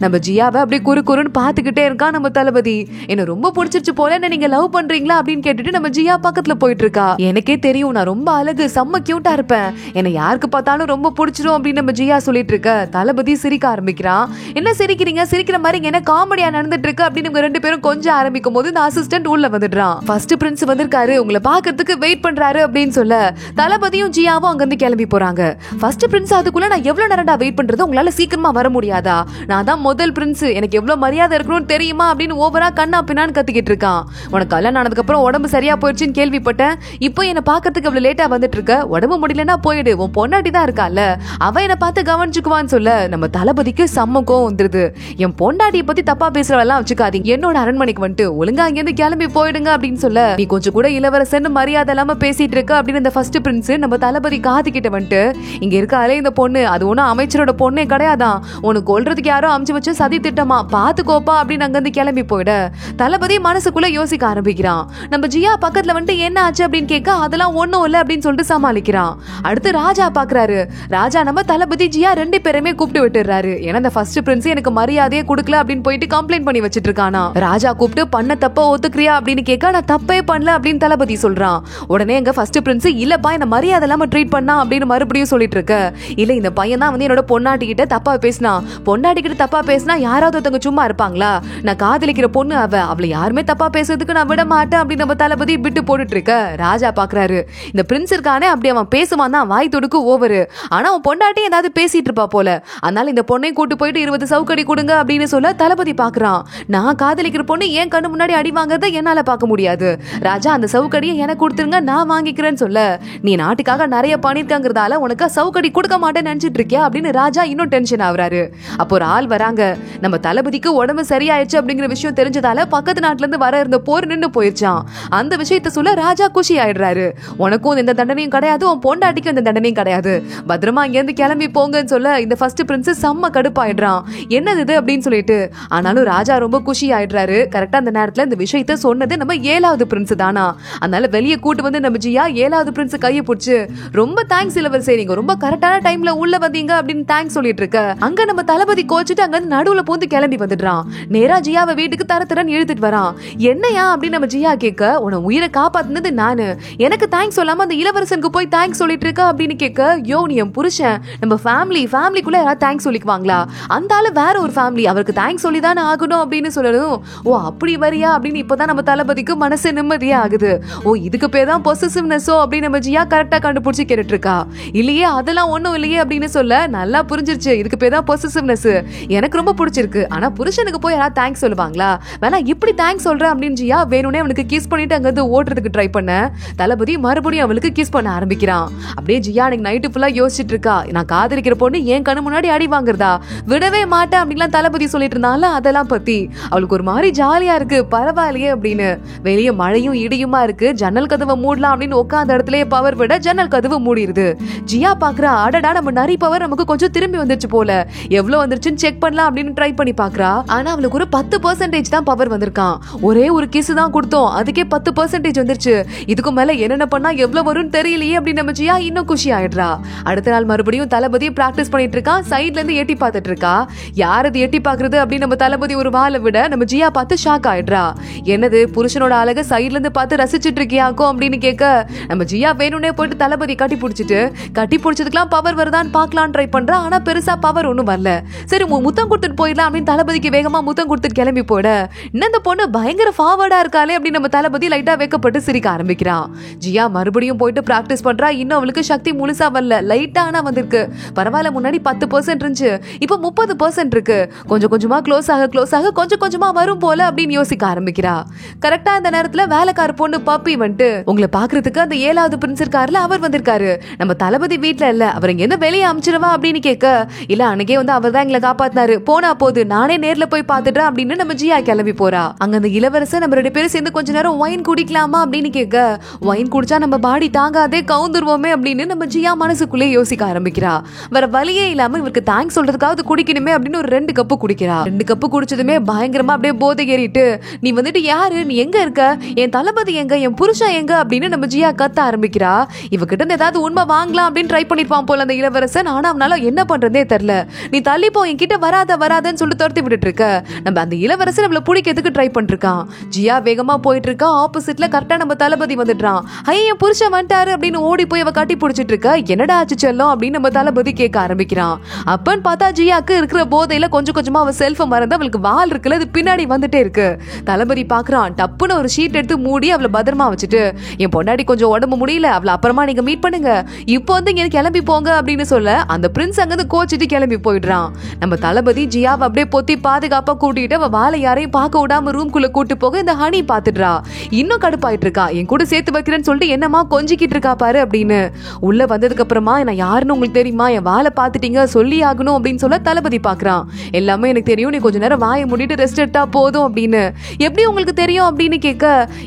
நம்ம ஜியாவை அப்படியே குறுன்னு பாத்துக்கிட்டே இருக்கான் நம்ம தளபதி. என்ன ரொம்ப பிடிச்சிருச்சு போல, என்ன நீங்க லவ் பண்றீங்களா அப்படின்னு கேட்டுட்டு நம்ம ஜியா பக்கத்துல போயிட்டு இருக்கா. எனக்கே தெரியும் நான் ரொம்ப அழகு செம்ம கியூட்டா இருப்பேன், என்ன யாருக்கு பார்த்தாலும் ரொம்ப பிடிச்சிரும் அப்படின்னு நம்ம ஜியா சொல்லிட்டு இருக்க. தளபதி சிரிக்க ஆரம்பிக்கிறான். என்ன சிரிக்கிறீங்க, சிரிக்கிற மாதிரி என்ன காமெடியா நடந்துட்டு இருக்கு அப்படின்னு ரெண்டு பேரும் கொஞ்சம் ஆரம்பிக்கும் போது இந்த அசிஸ்டன்ட் உள்ள வந்துடுறான். ஃபர்ஸ்ட் பிரின்ஸ் வந்திருக்காரு, உங்களை பாக்குறதுக்கு வெயிட் பண்றாரு அப்படின்னு சொல்ல தளபதியும் ஜியாவும் அங்க இருந்து கிளம்பி போறாங்க. ஃபர்ஸ்ட் பிரின்ஸ் அதுக்குள்ள நான் எவ்வளவு நேரம்டா வெயிட் பண்றது, உங்களால சீக்கிரமா வர முடியாதா, நான் தான் முதல் பிரின்ஸ், எனக்கு எவ்வளவு மரியாதை இருக்கணும்னு தெரியுமா அப்படின்னு ஓவரா கண்ணா பின்னான்னு கத்திக்கிட்டு இருக்கான். உனக்கு கல்யாணம் ஆனதுக்கு அப்புறம் உடம்பு சரியா போயிடுச்சுன்னு கேள்விப்பட்டேன், இப்போ என்ன பாக்கிறதுக்கு அவ்வளவு லேட்டா வந்துட்டு இருக்க, உடம்பு முடியலன்னா போயிடு, உன் பொண்டாட்டி தான் இருக்கால அவ என்ன பார்த்து கவனிச்சுக்குவான்னு சொல்ல நம்ம தளபதிக்கு செம்ம கோவம் வந்துருது. என் பொண்டாட்டியை பத்தி தப்பா பேசுறவெல்லாம் வச்சுக்காதீங்க, என்னோட அரண்மனைக்கு வந்துட்டு ஒழுங்கா அங்கிருந்து கிளம்பி போயிடுங்க அப்படின்னு சொல்ல, நீ கொஞ்சம் கூட இளவரசன் மரியாதை இல்லாம பேசிட்டு இருக்க அப்படின்னு இந்த ஃபர்ஸ்ட் பிரின்ஸ் நம்ம தளபதி காது கிட்ட வந்துட்டு, இங்க இருக்காலே இந்த பொண்ணு அது ஒன்னும் அமைச்சரோட பொண்ணே கிடையாதான், உனக்கு கொல்றதுக்கு யாரோ அமிச்சு வச்சு சதி திட்டமா பாத்துக்கோப்பா அப்படின்னு அங்க இருந்து கிளம்பி போயிட தளபதி மனசுக்குள்ள யோசிக்க ஆரம்பிக்கிறான். நம்ம ஜியா பக்கத்துல வந்துட்டு என்ன ஆச்சு அப்படின்னு கேட்க, அதெல்லாம் ஒண்ணும் இல்ல அப்படின்னு சொல்லிட்டு சமாளிக்கிறான். அடுத்து ராஜா பாக்குறாரு. ராஜா நம்ம தளபதி ஜியா ரெண்டு பேருமே கூப்பிட்டு விட்டுறாரு. ஏன்னா இந்த ஃபர்ஸ்ட் பிரின்ஸ் எனக்கு மரியாதையே கொடுக்கல அப்படின்னு போயிட்டு கம்ப்ளைண்ட் பண்ணி வச்சிட்டு இருக்கானா. ராஜா கூப்பிட்டு பண்ண தப்ப ஒத்துக்கிறியா அப்படின்னு கேட்க, நான் தப்பே பண்ணல அப்படின்னு தளபதி சொல்றான். உடனே எங்க ஃபர்ஸ்ட் பிரின்ஸ் இல்லப்பா என்ன மரியாதை இல்லாம ட்ரீட் பண்ணா அப்படின்னு மறுபடியும் சொல்லிட்டு இருக்க. இல்ல இந்த பையன் தான் வந்து என்னோட பொண்டாட்டி கிட்ட தப்பா பேசினா, பொண்டாட்டி கிட்ட தப்பா பேசினா யாராவது ஒருத்தவங்க சும்மா இருப்பாங்களா, நான் காதலிக்கிற பொண்ணு அவளை யாருமே தப்பா பேசுறதுக்கு நான் விட மாட்டேன் அப்படின்னு நம்ம தளபதி விட்டு போட்டுட்டு இருக்க. ராஜா பாக்குறாரு இந்த பிரின்ஸ் இருக்கானே அப்படி அவன் பேசுவான் தான் வாய் தொடுக்கு ஓவரு, ஆனா அவன் பொண்டாட்டி ஏதாவது பேசிட்டு இருப்பா போல, அதனால இந்த பொண்ணை கூட்டு போயிட்டு 20 சவுக்கடி கொடுங்க அப்படின்னு சொல்ல தளபதி பாக்குறான். நான் காதலிக்கிற பொண்ணு ஏன் கண்ணு முன்னாடி அடி வாங்கறத என்னால பார்க்க முடியாது, ராஜா அந்த சவுக்கடியை எனக்கு கொடுத்துருங்க நான் வாங்கிக்கிறேன்னு சொல்ல, நீ நாட்டுக்காக நிறைய பண்ணிருக்கங்கிறதால உனக்கு சவுக்கடி கொடுக்க மாட்டேன்னு நினைச்சிட்டு இருக்கியா அப்படின்னு ராஜா இன்னும் டென்ஷன் ஆகுறாரு. அப்போ ஒரு ஆள் வராங்க. நம்ம தளபதிக்கு உடம்பு சரியாயிடுச்சு அப்படிங்கிற விஷயம் தெரிஞ்சதால பக்கத்து நாட்டுல இருந்து வர இருந்த போர் நின்று போயிருச்சான். அந்த விஷயத்த சொல்ல ராஜா குஷி ஆயிடுறாரு. உனக்கும் எந்த தண்டனையும் கிடையாது, உன் பொண்டாட்டிக்கும் எந்த தண்டனையும் கிடையாது, பத்திரமா இங்க இருந்து கிளம்பி போங்கன்னு சொல்ல இந்த ஃபர்ஸ்ட் பிரின்ஸ் செம்ம கடுப்பாயிடுறான். என்னது இது அப்படின்னு சொல்லிட்டு. ஆனாலும் ராஜா ரொம்ப குஷி ஆயிடுறாரு. கரெக்டா அந்த நேரத்துல இந்த விஷயத்த சொன்னது நம்ம 7வது பிரின்ஸ் தானா. அதனால வெளியே கூட்டு வந்து நம்ம ஜியா 7வது பிரின்ஸ் கையை பிடிச்சு ரொம்ப தேங்க்ஸ் இளவரசே, நீங்க ரொம்ப கரெக்டான டைம்ல உள்ள வந்தீங்க அப்படின்னு தேங்க்ஸ் சொல்லிட்டு இருக்க. அங்க நம்ம தளபதி கோச்சிட்டு அங்க நடுவுல பூந்து கிளம்பி வந்துடுறான். நேரா ஜியாவை வீட்டுக்கு தரன்னு இழுத்துட்டு வரான். என்னையா அப்படின்னு நம்ம ஜியா கேட்க, உன உயிரை காப்பாத்துனது நானு, எனக்கு தேங்க்ஸ் சொல்லாம அந்த இளவரசனுக்கு போய் தேங்க்ஸ் சொல்லிட்டு இருக்க அப்படின்னு கேட்க, யோ நீ என் புருஷன், நம்ம ஃபேமிலிக்குள்ள யாராவது தேங்க்ஸ் சொல்லிக்குவாங்களா, அந்த ஆளு வேற ஒரு ஃபேமிலி, அவருக்கு தேங்க்ஸ் சொல்லி தானே ஆகணும் அப்படின்னு சொல்லணும். ஓ அப்படி வரியா அப்படின்னு இப்பதான் நம்ம தளபதிக்கு மனசு நிம்மதியே ஆகுது. ஓ இதுக்கு பேர் தான் பொசசிவ்னஸோ அப்படின்னு நம்ம ஜியா கரெக்டா கண்டுபிடிச்சு கேட்டுட்டு இருக்கா. இல்லையே அதெல்லாம் ஒண்ணும் இல்லையே அப்படின்னு சொல்ல, நல்லா புரிஞ்சிருச்சு இதுக்கு பேர் தான் பொசசிவ்னஸ், எனக்கு ரொம்ப பிடிச்சிருக்கு. ஆனா புருஷனுக்கு போய் யாராவது தேங்க்ஸ் சொல்லுவாங்களா, வேணா இப்படி தேங்க்ஸ் சொல்றேன் அப்படின்னு ஜியா வேணும்னே அவனுக்கு கிஸ் பண்ணிட்டு அங்கிருந்து ஓட்டுறதுக்கு ட்ரை பண்ண, தளபதி மறுபடியும் அவளுக்கு கிஸ் பண்ண ஆரம்பிக்கிறான். அப்படியே ஜியா அன்னைக்கு நைட்டு ஃபுல்லா யோசிச்சுட்டு இருக்கா, நான் காதலிக்கிற பொண்ணு என் கண்ணு முன்னாடி அடி வாங்குறதா, விடவே மாட்டேன் அப்படின்லாம் தளபதி சொல்லிட்டு இருந்தால அதெல்லாம் பத்தி அவளுக்கு ஒரு மாதிரி ஜாலியா இருக்கு, பரவாயில்லையே அப்படின்னு. வெளியே மழையும் இடியுமா இருக்கு, ஜன்னல் கதவை மூடலாம் அப்படின்னு உட்காந்த இடத்துல பவர் விட ஜன்னல் கதவு மூடிடுது. ஜியா பாக்குறா, அடடா நம்ம நிறைய பவர் நமக்கு கொஞ்சம் திரும்பி வந்துருச்சு போல, எவ்வளவு வந்துருச்சுன்னு செக் பண்ணலாம் அப்படின்னு ட்ரை பண்ணி பாக்குறா. ஆனா அவளுக்கு ஒரு 10% தான் பவர் வந்திருக்கான். ஒரே ஒரு கிஸ் தான் கொடுத்தோம், அதுக்கே 10% வந்துருச்சு. இதுக்கு மேல என்னென்ன பண்ணா எவ்வளவு வரும்னு தெரியலையே அப்படின்னு நம்ம ஜியா இன்னும் குஷி ஆயிடுறா. அடுத்த நாள் மறுபடியும் தளபதி பிராக்டிஸ் பண்ணிட்டு இருக்கான், சைட்ல இருந்து எட்டி பார்த்துட்டு இருக்கா. யார் அது எட்டி பாக்குறது அப்படின்னு நம்ம தளபதி ஒரு வாளை விட நம்ம ஜியா பார்த்து ஷாக் ஆயிடுறா. என்னது புருஷனோட அழக சைட்ல இருந்து பார்த்து ரசிச்சுட்டு இருக்கியாக்கும் அப்படின்னு கேட்க, நம்ம ஜியா வேணும்னே போயிட்டு தளபதி கட்டி பிடிச்சதுக்கெல்லாம் பவர் வருதான்னு பாக்கலாம் ட்ரை பண்றா. ஆனா பெருசா பவர் ஒண்ணும் வரல. சரி முத்தம் கொடுத்துட்டு போயிடலாம் அப்படின்னு தளபதிக்கு வேகமா முத்தம் கொடுத்துட்டு கிளம்பி போட, இன்னும் இந்த பொண்ணு பயங்கர ஃபார்வர்டா இருக்காளே அப்படின்னு நம்ம தளபதி லைட்டா வெக்கப்பட்டு சிரிக்க ஆரம்பிக்கிறான். ஜியா மறுபடியும் போயிட்டு பிராக்டிஸ் பண்றா. இன்னும் அவளுக்கு சக்தி முழுசா வரல, லைட்டா ஆனா வந்திருக்கு. பரவாயில்ல, முன்னாடி 10% இருந்துச்சு, இப்போ 30% இருக்கு. கொஞ்சம் கொஞ்சமா க்ளோஸ் ஆக கொஞ்சம் கொஞ்சமா வரும் போல அப்படின்னு யோசிக்க ஆரம்பிக்கிறா. கரெக்டா இந்த நேரத்துல வேலைக்கார பொண்ணு பப்பி வந்துட்டு, உங்களை பாக்குறதுக்கு அந்த 7வது பிரின்ஸ் இருக்காருல அவர் வந்திருக்காரு, நம்ம தளபதி வீட்டுல இல்ல, அவர் எங்க வெளியே அமிச்சிருவா அப்படின்னு கேட்க, இல்ல அன்னைக்கே வந்து அவர் தான் எங்களை காப்பாத்தினாரு, போனா போது நானே நேர்ல போய் பாத்துட்டேன் அப்படின்னு நம்ம ஜியா கிளம்பி போறா. அங்க அந்த இளவரசன் நம்ம 2 பேரும் சேர்ந்து கொஞ்ச நேரம் ஒயின் குடிக்கலாமா அப்படின்னு கேட்க, ஒயின் குடிச்சா நம்ம பாடி தாங்காதே கவுந்துருவோமே அப்படின்னு நம்ம ஜியா மனசுக்குள்ளே யோசிக்க ஆரம்பிக்கிறா. வேற வழியே இல்லாம இவருக்கு தேங்க்ஸ் சொல்றதுக்காவது குடிக்கணுமே அப்படின்னு ஒரு 2 கப்பு குடிக்கிறா. 2 கப்பு குடிச்சதுமே பயங்கரமா அப்படியே போதை ஏறிட்டு, நீ வந்துட்டு யாரு, நீ எங்க இருக்க, என் தளபதி எங்க, என் புருஷன் எங்க அப்படின்னு நம்ம ஜியா கத்த ஆரம்பிக்கிறா. இவகிட்ட இருந்து ஏதாவது உண்மை வாங்கலாம் அப்படின்னு ட்ரை பண்ணிருப்பான் போல அந்த இளவரசன். ஆனா அவனால என்ன பண்றதே தெரியல. நீ தள்ளிப்போ, என்கிட்ட வராதன்னு சொல்லிட்டு துரத்தி விட்டுட்டு இருக்க. நம்ம அந்த இளவரசன் நம்மள பிடிக்கிறதுக்கு ட்ரை பண்ணிருக்கான். ஜியா வேகமா போயிட்டு இருக்கா. ஆப்போசிட்ல கரெக்டா நம்ம தளபதி வந்துட்டான். ஐயா என் புருஷன் வந்துட்டாரு அப்படின்னு ஓடி போய் அவ கட்டி பிடிச்சிட்டு இருக்க. என்னடா ஆச்சு செல்லம் அப்படின்னு நம்ம தளபதி கேட்க ஆரம்பிக்கிறான். அப்பன்னு பார்த்தா ஜியாக்கு இருக்கிற போதையில கொஞ்சம் கொஞ்சமா அவ செல்ஃப மறந்து அவளுக்கு வால் இருக்குல்ல, அது பின்னாடி வந்துட்டே இருக்கு. தளபதி பாக்குறான். டப்புன்னு ஒரு ஷீட் எடுத்து மூடி அவளை பத்திரமா வச்சுட்டு, என் பொண்டாடி கொஞ்சம் உடம்பு முடியல, அவளை அப்புறமா நீங்க மீட் பண்ணுங்க, இப்போ வந்து இங்க கிளம்பி போங்க அப்படின்னு சொல்ல அந்த பிரின்ஸ் அங்கிருந்து கோச்சிட்டு கிளம்பி போயிடுறான். நம்ம தளபதி ஜியாவை அப்படியே பொத்தி பாதுகாப்பா கூட்டிட்டு அவ வாழை யாரையும் பார்க்க விடாம ரூம்குள்ள கூட்டு போக இந்த ஹனி பாத்துடுறா. இன்னும் கடுப்பாயிட்டு இருக்கா. என் கூட சேர்த்து வைக்கிறேன்னு சொல்லிட்டு என்னமா கொஞ்சிக்கிட்டு இருக்கா பாரு அப்படின்னு. உள்ள வந்ததுக்கு அப்புறமா நான் யாருன்னு உங்களுக்கு தெரியுமா, என் வாழை பாத்துட்டீங்க, சொல்லி ஆகணும் அப்படின்னு சொல்ல தளபதி பாக்குறான். எல்லாமே எனக்கு தெரியும், நீ கொஞ்ச நேரம் வாயை மூடிட்டு ரெஸ்ட் எடுத்தா போதும் அப்படின்னு. எப்படி உங்களுக்கு தெரியும் அப்படின்னு கேட்க,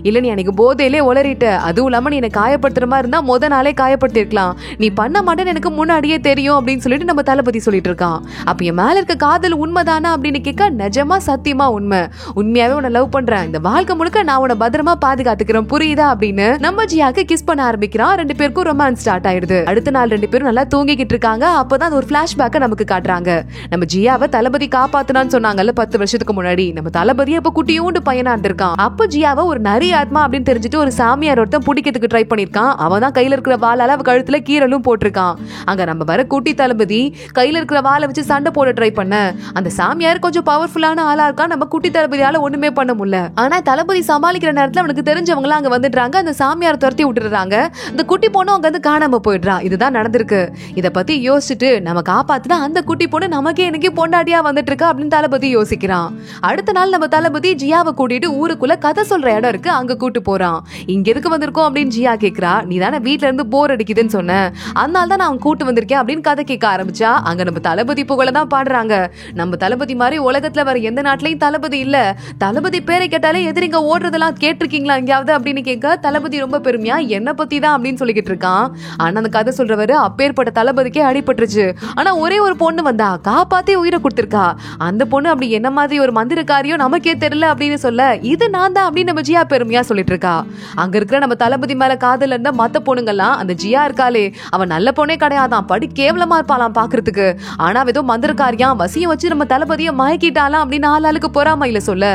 இல்ல நீ எனக்கு போதையிலே உளறிட்ட, அதுவும் இல்லாம நீ என்ன காயப்படுத்துற மாதிரி இருந்தா முத நாளே காயப்படுத்திருக்கலாம், நீ பண்ண மாட்டேன்னு எனக்கு முன்னாடியே தெரியும் அப்படின்னு சொல்லிட்டு நம்ம தளபதி சொல்லிட்டு இருக்கான். அப்ப என் மேல இருக்க காதல் உண்மைதானா அப்படின்னு கேட்க, நிஜமா சத்தியமா உண்மை, உண்மையாவே உன்னை லவ் பண்றேன், இந்த வாழ்க்கை முழுக்க நான் உன்னை பத்திரமா பாதுகாத்துக்கிறேன் புரியுதா அப்படின்னு நம்ம ஜியாக்கு கிஸ் பண்ண ஆரம்பிக்கிறான். 2 பேருக்கும் ரொமான்ஸ் ஸ்டார்ட் ஆயிடுது. அடுத்த நாள் 2 பேரும் நல்லா தூங்கிக்கிட்டு இருக்காங்க. அப்பதான் ஒரு பிளாஷ்பேக்க நமக்கு காட்டுறாங்க. நம்ம ஜியாவை தளபதி காப்பாத்துனான்னு சொன்னாங்கல்ல 10 வருஷத்துக்கு முன்னாடி, நம்ம தளபதி அப்ப குட்டியூண்டு பையனா இருந்திருக்கான். அப்ப ஜியாவை ஒரு நரி ஆத்மா அப்படின்னு தெரிஞ்சுட்டு ஒரு சாமியார் ஒருத்தன் பிடிக்கிறதுக்கு ட்ரை பண்ணிருக்கான். அவன் தான் கையில இருக்கிற வாளால அவ கழுத்துல கீரலும் போட்டிருக்கான். அங்க நம்ம வர குட்டி தளபதி கையில இருக்கிற வாளை வச்சு சண்டை போட ட்ரை பண்ண அந்த சாமியார் கொஞ்சம் பவர்ஃபுல்லான ஆளா இருக்கான். நம்ம குட்டி தளபதியால ஒண்ணுமே பண்ண முடியல. ஆனா தளபதி சமாளிக்கிற நேரத்துல அவனுக்கு தெரிஞ்சவங்க அங்க வந்துடுறாங்க. அந்த சாமியார் துரத்தி விட்டுறாங்க. அந்த குட்டி பொண்ணு அங்க இருந்து காணாம போயிடுறா. இதுதான் நடந்திருக்கு. இத பத்தி யோசிச்சுட்டு நம்ம காப்பாத்தினா அந்த குட்டி பொண்ணு நமக்கே எனக்கு பொண்டாட்டியா வந்துட்டு இருக்கா அப்படின்னு தளபதி யோசிக்கிறான். அடுத்த நாள் நம்ம தளபதி ஜியாவை கூட்டிட்டு ஊருக்குள்ள கதை சொல்ற இடம் இருக்கு, அங்க கூட்டு போறான். இங்க எதுக்கு வந்திருக்கோம் அப்படின்னு ஜியா கேக்குறா. நீ தானே வீட்டுல இருந்து போர் அடிக்குதுன்னு சொன்ன, அதனால தான் நான் கூட்டு வந்திருக்கேன் அப்படின்னு கதை கேட்க ஆரம்பிச்சா. அங்க நம்ம தளபதி புகழதான் பாடுறாங்க. நம்ம தளபதி மாதிரி உலகத்துல வர எந்த நாட்டிலையும் தளபதி இல்ல, தளபதி பேரை கேட்டாலே எதிரிங்க ஓடுறதெல்லாம் கேட்டிருக்கீங்களா எங்கேயாவது அப்படின்னு கேட்க, தளபதி ரொம்ப பெருமையா என்ன பத்தி தான் அப்படின்னு சொல்லிக்கிட்டு இருக்கான். ஆனா அந்த கதை சொல்றவரு அப்பேற்பட்ட தளபதிக்கே அடிபட்டுருச்சு. ஆனா ஒரே ஒரு பொண்ணு வந்தா காப்பாத்தி உயிரை கொடுத்திருக்கா. அந்த பொண்ணு அப்படி என்ன மாதிரி ஒரு மந்திரக்காரியோ நமக்கே தெரியல அப்படின்னு சொல்ல, இது நான் தான் அப்படின்னு நம்ம ஜியா பெருமையா சொல்லிட்டு இருக்கா. அங்க இருக்கிற நம்ம தளபதி மேல காதல் இருந்த மத்த பொண்ணுங்கெல்லாம், அந்த ஜியா இருக்காளே அவன் நல்ல பொண்ணே கிடையாதான், படி கேவலமா இருப்பாளாம் பாக்குறதுக்கு, ஆனா ஏதோ மந்திரக்காரியா வசியம் வச்சு நம்ம தளபதியை மயக்கிட்டாலாம் அப்படின்னு ஆளாளுக்கு பொறாமையில சொல்ல,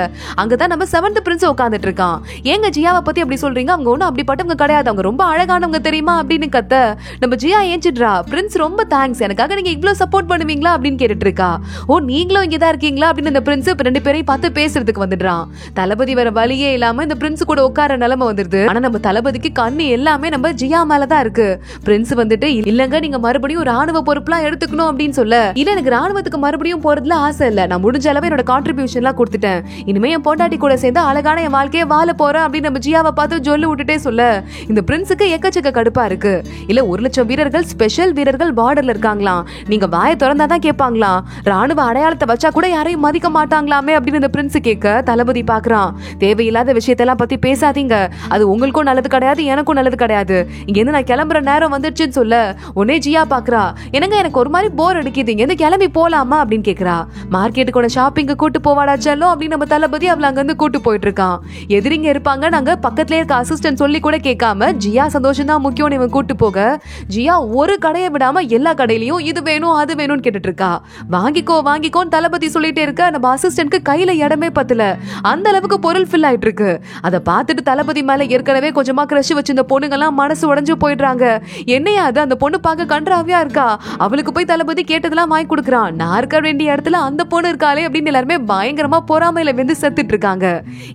அங்கதான் நம்ம 7th பிரின்ஸ் உட்காந்துட்டு இருக்கான். ஏங்க ஜியாவை பத்தி அப்படி சொல்றீங்க, அவங்க ஒண்ணு அப்படிப்பட்டவங்க கிடையாது, அவங்க ரொம்ப அழகானவங்க தெரியுமா அப்படின்னு கத்த நம்ம ஜியா ஏஞ்சிடுறா. பிரின்ஸ் ரொம்ப தேங்க்ஸ், எனக்காக நீங்க இவ்வளவு சப்போர்ட் பண்ணுவீங்களா அப்படின்னு கேட்டுட்டு இருக்கா. ஓ நீங்களும் இங்கதான் இருக்கீங்களா அப்படின்னு இந்த பிரின்ஸ் ரெண்டு பேரையும் பார்த்து பேசுறதுக்கு வந்துடுறான். தளபதி வேற வழியே இல்லாம இந்த பிரின்ஸ் கூட உட்கார நிலைமை வந்துருது. ஆனா நம்ம தளபதிக்கு கண்ணு எல்லாமே நம்ம ஜியா மேலதான் இருக்கு. பிரின்ஸ் வந்துட்டு இல்லங்க நீங்க மறுபடியும் ராணுவ பொறுப்புலாம் எடுத்துக்கணும் அப்படின்னு சொல்ல, இல்ல எனக்கு ராணுவத்துக்கு மறுபடியும் போறதுல ஆசை இல்ல, நான் முடிஞ்ச அளவு என்னோட கான்ட்ரிபியூஷன் எல்லாம் கொடுத்துட்டேன், இனிமே என் பொண்டாட்டி கூட சேர்ந்து அழகான என் வாழ்க்கையை வாழ போறேன் அப்படின்னு நம்ம ஜியாவை பார்த்து சொல்லி விட்டுட்டே சொல்ல, இந்த பிரின்ஸுக்கு எக்கச்சக்க கடுப்பா இருக்கு. இல்ல 1,00,000 வீரர்கள் ஸ்பெஷல் வீரர்கள் பார்டர்ல இருக்காங்களாம், நீங்க வாயை திறந்தாதான் கேட்பாங்களாம், ராணுவ அடையாளத்தை வச்சா கூட யாரையும் மதிக்க மாட்டாங்களாமே அப்படின்னு இந்த பிரின்ஸ் கேட்க தளபதி பாக்குறான். தேவையில்லாத விஷயத்தெல்லாம் பத்தி பேசாதீங்க, அது உங்களுக்கும் நல்லது கிடையாது எனக்கும் நல்லது கிடையாது, இங்க இருந்து நான் கிளம்புற நேரம் வந்துருச்சுன்னு சொல்ல உடனே ஜியா பாக்குறா. என்னங்க எனக்கு ஒரு மாதிரி போர் அடிக்குது, இங்க இருந்து கிளம்பி போலாமா அப்படின்னு கேக்குறா. மார்க்கெட்டுக்கு ஷாப்பிங் கூட்டு போவாடா செல்லும் அப்படின்னு நம்ம தளபதி அவளை அங்க இருந்து கூட்டு போயிட்டு இருக்கான். எதிரிங்க இருப்பாங்க, நாங்க பக்கத்துல இருக்க அசிஸ்டன்ட் சொல்லி கூட கேட்காம ஜியா சந்தோஷம் தான் முக்கியம் இவன் கூட்டு போக, ஜியா ஒரு கடையை விடாம எல்லா கடையிலயும் இது வேணும் அது வேணும்னு கேட்டுட்டு இருக்கா. வாங்கிக்கோ வாங்கிக்கோன்னு தளபதி சொல்லிட்டே இருக்க நம்ம அசிஸ்டன்ட்க்கு கையில இடமே பத்தல, அந்த அளவுக்கு பொருள் ஃபில் ஆயிட்டு இருக்கு. அதை பார்த்துட்டு தளபதி மேல ஏற்கனவே கொஞ்சமா கிரஷ் வச்சிருந்த பொண்ணுங்க எல்லாம் மனசு உடைஞ்சு போயிடுறாங்க. என்னையா அது, அந்த பொண்ணு பார்க்க கன்றாவியா இருக்கா, அவளுக்கு போய் தளபதி கேட்டதெல்லாம் வாங்கி கொடுக்குறான், நான் இருக்க வேண்டிய இடத்துல அந்த பொண்ணு இருக்காளே அப்படின்னு எல்லாருமே பயங்கரமா பொறாமையில வந்து செத்துட்டு இருக்காங்க.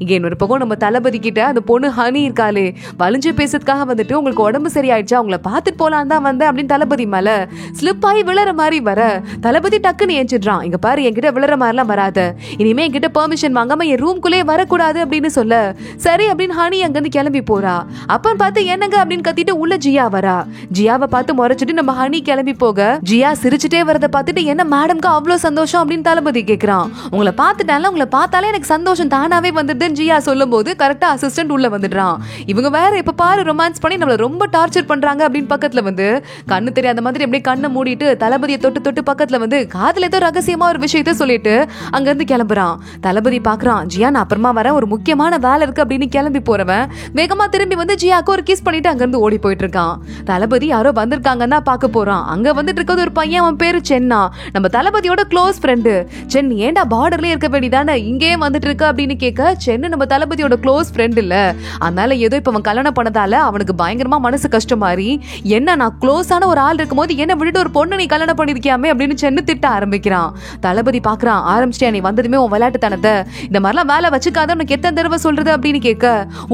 இங்க இன்னொரு பக்கம் நம்ம தளபதி கிட்ட அந்த பொண்ணு ஹனி இருக்காளே வலிஞ்சு பேசுறதுக்காக வந்துட்டு உங்களுக்கு உடம்பு சரியாயிடுச்சா உங்களை பார்த்துட்டு போலாம் தான் வந்தேன் அப்படின்னு தளபதி மேல ஸ்லிப் ஆகி விழற மாதிரி வர தளபதி டக்குன்னு ஏஞ்சிடுறான். இங்க பாரு என்கிட்ட விழற மாதிரிலாம் வராத, இனிமே என்கிட்ட பெர்மிஷன் வாங்காம என் ரூம்குள்ளே வரக்கூடாது அப்படின்னு சொல்ல சரி அப்படின்னு ஹனி அங்கிருந்து கிளம்பி போறா. அப்பன்னு பார்த்து என்னங்க அப்படின்னு கத்திட்டு உள்ள ஜியா வரா. ஜியாவை பார்த்து முறைச்சிட்டு நம்ம ஹனி கிளம்பி போக ஜியா சிரிச்சுட்டே வரத பார்த்துட்டு என்ன மேடம்க்கு அவ்வளவு சந்தோஷம் அப்படின்னு தளபதி கேக்குறான். உங்களை பார்த்துட்டால உங்களை பார்த்தாலே எனக்கு சந்தோஷம் தானாவே வந்துடுதுன்னு ஜியா சொல்லும் போது கரெக்டா அசிஸ்டன்ட் உள்ள வந்துடுறான். இவங்க வேற இப்ப பாரு ரொமான்ஸ் பண்ணி நம்மள ரொம்ப டார்ச்சர் பண்றாங்க அப்படின்னு பக்கத்துல வந்து கண்ணு தெரியாத மாதிரி அப்படியே கண்ணை மூடிட்டு தளபதியை தொட்டு தொட்டு பக்கத்துல வந்து காதுல ஏதோ ரகசியமா ஒரு விஷயத்த சொல்லிட்டு அங்க இருந்து கிளம்புறான். தளபதி பாக்குறான் ஜியா நான் அப்புறமா வர ஒரு முக்கியமான வேலை இருக்கு அப்படின்னு கிளம்பி போறவன் வேகமா திரும்பி வந்து ஜியாக்கு ஒரு கிஸ் பண்ணிட்டு அங்க இருந்து ஓடி போயிட்டு இருக்கான். தளபதி யாரோ வந்திருக்காங்கன்னா பாக்க போறான். அங்க வந்துட்டு இருக்கிறது ஒரு பையன், அவன் பேரு சென்னா, நம்ம தளபதியோட க்ளோஸ் ஃப்ரெண்டு. சென் ஏண்டா பார்டர்லயே இருக்க வேண்டியதானே இங்கே வந்துட்டு இருக்க அப்படின்னு கேட்க, சென்னு நம்ம தளபதியோட க்ளோஸ் ஃப்ரெண்ட் இல்ல, அதனால ஏதோ இப்ப அவன் கல்யாணம் பண்ணதால அவனுக்கு பயங்கரமா மனசு கஷ்டம் மாறி என்ன நான் க்ளோஸான ஒரு ஆள் இருக்கும் போது என்ன விட்டுட்டு ஒரு பொண்ணு நீ கல்யாணம் பண்ணிருக்கியாமே அப்படின்னு சென்னு திட்ட ஆரம்பிக்கிறான். தளபதி பாக்குறான் ஆரம்பிச்சிட்டியா நீ வந்ததுமே உன் விளையாட்டுத்தனத்தை, இந்த மாதிரிலாம் வேலை வச்சுக்காத உனக்கு எத்தனை தடவை சொல்றது அப்படின்னு கேட்க,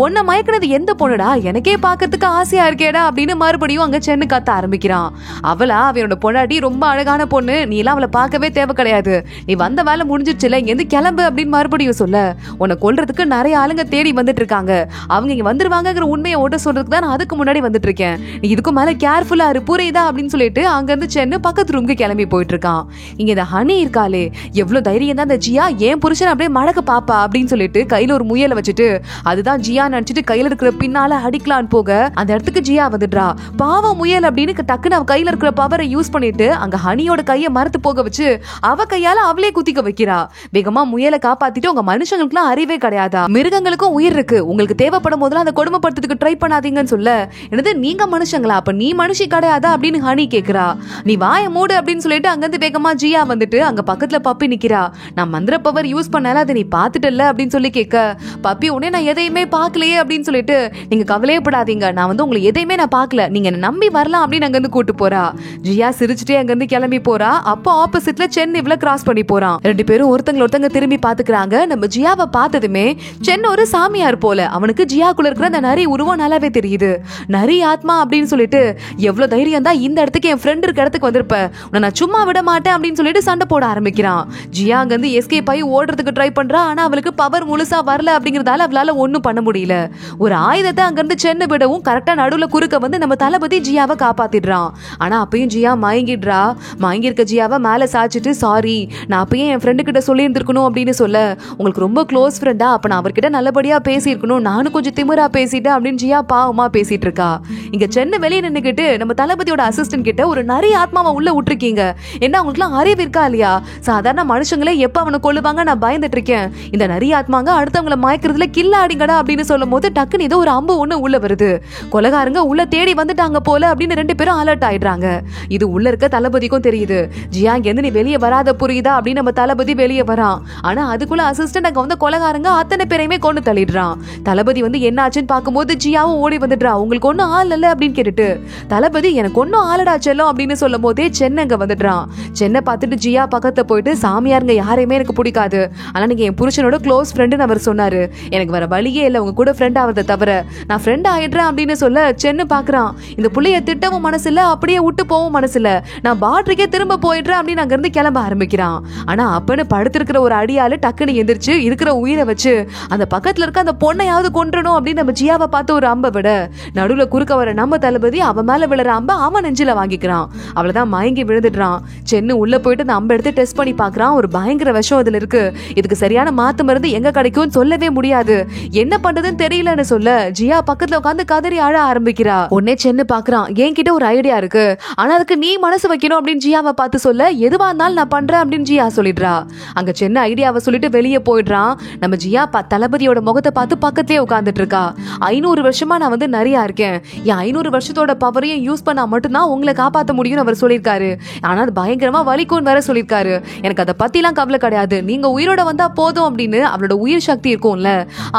உன்னை மயக்கினது எந்த பொண்ணுடா, எனக்கே பாக்கிறதுக்கு ஆசையா இருக்கேடா அப்படின்னு மறுபடியும் அங்க சென்னு கத்த ஆரம்பிக்கிறான். அவளா அவனோட பொண்டாட்டி ரொம்ப அழகான பொண்ணு, நீ எல்லாம் அவளை பார்க்கவே தேவை கிடையாது, நீ வந்த வேலை முடிஞ்சிருச்சுல இங்க இருந்து கிளம்பு அப்படின்னு மறுபடியும் சொல்ல, உன்னை கொல்றதுக்கு நிறைய ஆளுங்க தேடி வந்துட்டு இருக்காங்க, அவங்க இங்க வந்துருவாங்கிற உண்மையை ஓட்ட சொல்றதுக்கு தான் நான் அதுக்கு முன்னாடி வந்துட்டு இருக்கேன், நீ இதுக்கு மேல கேர்ஃபுல்லா இரு புரியுதா அப்படின்னு சொல்லிட்டு அங்க இருந்து சென்னு பக்கத்து ரூமுக்கு கிளம்பி போயிட்டு இருக்கான். இங்க இந்த ஹனி இருக்காளே எவ்வளவு தைரியம் தான் இந்த ஜியா ஏன் புருஷன் அப்படியே மடக்க பாப்பா அப்படின்னு சொல்லிட்டு கையில ஒரு முயலை வச்சுட்டு அதுதான் ஜியா நினைச்சிட்டு கையில இருக்கிற பின்னால அடிக்கலான்னு போக அந்த இடத்துக்கு ஜியா வந்துடுறா. பாவம் முயல் அப்படின்னு டக்குன்னு அவ கையில இருக்கிற பவரை யூஸ் பண்ணிட்டு அங்க ஹனியோட கையை மறுத்து போக வச்சு அவ கையால அவளே குத்திக்க வைக்கிறா. வேகமா முயலை காப்பாத்திட்டு உங்க மனுஷங்களுக்கு அறிவே கிடையாதா, மிருகங்களுக்கும் உயிர் இருக்கு, உங்களுக்கு தேவைப்படும் போதெல்லாம் அதை கொடுமைப்படுத்துறதுக்கு ட்ரை பண்ணாதீங்கன்னு சொல்ல, என்னது நீங்க மனுஷங்களா அப்ப நீ மனுஷி கிடையாதா அப்படின்னு ஹனி கேக்குறா. நீ வாய மூடு அப்படின்னு சொல்லிட்டு அங்கிருந்து வேகமா ஜியா வந்துட்டு அங்க பக்கத்துல பப்பி நிக்கிறா. நான் மந்திர பவர் யூஸ் பண்ணால அதை நீ பாத்துட்டல அப்படின்னு சொல்லி கேட்க, பப்பி உடனே நான் எதையுமே பாக்கலையே அப்படின்னு சொல்லிட்டு நீங்க கவலையப்படாதீங்க, நான் வந்து உங்களை எதையுமே நான் பாக்கல, நீங்க என்ன நம்பி வரலாம் அப்படின்னு அங்க இருந்து கூட்டு போறா. ஜியா சிரிச்சுட்டே அங்க இருந்து கிளம்பி போறா. அப்போ ஆப்போசிட்ல சென் இவள கிராஸ் பண்ணி போறான். ரெண்டு பேரும் ஒருத்தங்க திரும்பி பாத்துக்கிறாங்க. நம்ம ஜியாவை பார்த்ததுமே சென் ஒரு சாமியார் போல, அவனுக்கு ஜியாக்குள்ள இருக்கிற அந்த நரி உருவம் நல்லாவே தெரியுது. நரி ஆத்மா அப்படின்னு சொல்லிட்டு எவ்வளவு தைரியம் தான் இந்த இடத்துக்கு என் ஃப்ரெண்ட் இருக்க இடத்துக்கு வந்திருப்ப, நான் சும்மா விட மாட்டேன் அப்படின்னு சொல்லிட்டு சண்டை போட ஆரம்பிக்கிறான். ஜியா அங்க இருந்து எஸ்கேப் ஆகி ஓடுறதுக்கு ட்ரை பண்றா. ஆனா அவளுக்கு பவர் முழுசா வரல அப்படிங்கறதால அவளால ஒண்ணும் பண்ண முடியல. ஒரு ஆயுதத்தை அங்க இருந்து சென்னு விடவும் கரெக்டா நடுவுல குறுக்க வந்து நம்ம தளபதி ஜியாவை காப்பாத்திடுறான். ஆனா அப்பயும் ஜியா மயங்கிடுறா. மயங்கி இருக்க ஜியாவை மேல சாச்சிட்டு சாரி நான் அப்பயும் என் ஃப்ரெண்டு கிட்ட சொல்லி இருந்திருக்கணும் அப்படின்னு சொல்ல, உங்களுக்கு ரொம்ப க்ளோஸ் ஃப்ரெண்டா அப்ப நான் அவர்கிட்ட நல்லபடியா பேசி இருக்கணும், நானும் கொஞ்சம் திமிரா பேசிட்டேன் அப்படின்னு ஜியா பாவமா பேசிட்டு இருக்கா. இங்க சென்னை வெளியே நின்னுக்கிட்டு நம்ம தளபதியோட அசிஸ்டன்ட் கிட்ட ஒரு நரி ஆத்மாவை உள்ள விட்டுருக்கீங்க, என்ன அவங்களுக்குலாம் அறிவு இருக்கா இல்லையா, சாதாரண மனுஷங்களே எப்ப அவனை கொல்லுவாங்க நான் பயந்துட்டு இருக்கேன், இந்த நரி ஆத்மாங்க அடுத்தவங்களை மயக்கிறதுல கில்லாடிங்கடா அப்படின்னு சொல்லும் போது டக்குன்னு ஏதோ ஒரு அம்பு ஒண்ணு உள்ள வருது. கொலைகாரங்க உள்ள தேடி வந்துட்டாங்க போல அப்படின்னு ரெண்டு பேரும் அலர்ட் ஆயிடுறாங்க. இது உள்ள இருக்க தளபதிக்கும் தெரியுது. ஜியா இங்க நீ வெளியே வராத புரியுதா அப்படின்னு நம்ம தளபதி வெளியே வரான். ஆனா அதுக்குள்ள அசிஸ்டன்ட் அங்க வந்து கொலைகாரங்க அத்தனை பேரையுமே கொண்டு தள்ளிடுறான். தளபதி வந்து என்ன ஆச்சுன்னு பார்க்கும்போது ஜியா ஜியாவும் ஓடி வந்துடுறா. உங்களுக்கு ஒன்னும் ஆள் இல்ல அப்படின்னு கேட்டுட்டு தளபதி எனக்கு ஒன்னும் ஆளடா செல்லம் அப்படின்னு சொல்லும் போதே சென்னை அங்க வந்துடுறான். சென்னை பார்த்துட்டு ஜியா பக்கத்துல போயிட்டு சாமியாருங்க யாரையுமே எனக்கு பிடிக்காது, ஆனா நீங்க என் புருஷனோட க்ளோஸ் ஃப்ரெண்டுன்னு அவர் சொன்னாரு, எனக்கு வர வழியே இல்ல உங்க கூட ஃப்ரெண்ட் ஆகிறத தவிர, நான் ஃப்ரெண்ட் ஆயிடுறேன் அப்படின்னு சொல்ல சென்னு பாக்குறான். இந்த புள்ளைய திட்டவும் மனசு இல்ல, அப்படியே விட்டு போவும் மனசு இல்ல, நான் பாட்ரிக்கே திரும்ப போயிடுறேன் அப்படின்னு அங்க இருந்து கிளம்ப ஆரம்பிக்கிறான். ஆனா அப்பன்னு படுத்திருக்கிற ஒரு அடியால டக்குன்னு எந்திரிச்சு இருக்கிற உயிரை வச்சு அந்த பக்கத்துல இருக்க அந்த பொண்ணையாவது கொன்றணும் அப்படின்னு நம்ம ஜியாவை பார்த்து ஒரு அம்பை விட நடுவுல குறுக்க வர நம்ம தளபதி அவன் மேல விழுற அம்ப அவன் நெஞ்சில வாங்கிக்கிறான். அவ்வளவுதான் மயங்கி விழுந்துடுறான். சென்னு உள்ள போயிட்டு அந்த அம்பை எடுத்து டெஸ்ட் பண்ணி பாக்குறான். ஒரு பயங்கர விஷம் அதுல இருக்கு, இதுக்கு சரியான மாத்து மருந்து எங்க கிடைக்கும் சொல்லவே முடியாது, என்ன பண்றதுன்னு தெரியலன்னு சொல்ல ஜியா பக்கத்துல உட்காந்து கதறி அழ ஆரம்பிக்கிறா. உடனே சென்னு பாக்குறான், என்கிட்ட ஒரு ஐடியா இருக்கு, ஆனா அதுக்கு நீ மனசு வைக்கணும் அப்படின்னு ஜியாவை பார்த்து சொல்ல, எதுவா இருந்தாலும் நான் பண்றேன் அப்படின்னு ஜியா சொல்லிடுறா. அங்க சென்னை ஐடியாவை சொல்லிட்டு வெளியே போயிடுறான். நம்ம ஜியா தளபதியோட முகத்தை பார்த்து பக்கத்திலே உட்கார்ந்துட்டு இருக்கா. 500 வருஷமா நான் வந்து நிறைய இருக்கேன், என் 500 வருஷத்தோட பவரையும் யூஸ் பண்ணா மட்டும்தான் உங்களை காப்பாற்ற முடியும்னு அவர் சொல்லியிருக்காரு, ஆனா அது பயங்கரமா வலிக்கும்னு வேற சொல்லியிருக்காரு, எனக்கு அதை பத்திலாம் கவலை கிடையாது, நீங்க உயிரோட வந்தா போதும் அப்படின்னு அவளோட உயிர் சக்தி இருக்கும்ல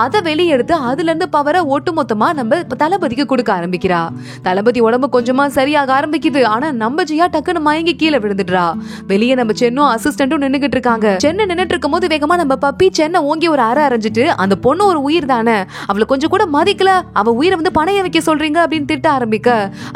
அதை வெளியெடுத்து அதுல இருந்து பவரை ஒட்டுமொத்தமா நம்ம தளபதிக்கு கொடுக்க ஆரம்பிக்கிறா. தளபதி உடம்பு கொஞ்சமா சரியாக ஆரம்பிக்குது. ஆனா நம்ம ஜியா டக்குன்னு மயங்கி கீழே விழுந்துடுறா. வெளியே நம்ம சென்னும் அசிஸ்டன்ட்டும் நின்னுகிட்டு இருக்காங்க. சென்னை நின்னுட்டு இருக்கும் போது வேகமா நம்ம பப்பி சென்னை ஓங்கி ஒரு அரை அரைஞ்சிட்டு, அந்த பொண்ணு ஒரு உயிர் தானே, அவளை கொஞ்சம் கூட மதிக்கல, அவ உயிரை வந்து பணைய வைக்க சொல்றீங்க அப்படின்னு திட்ட ஆரம்பிக்க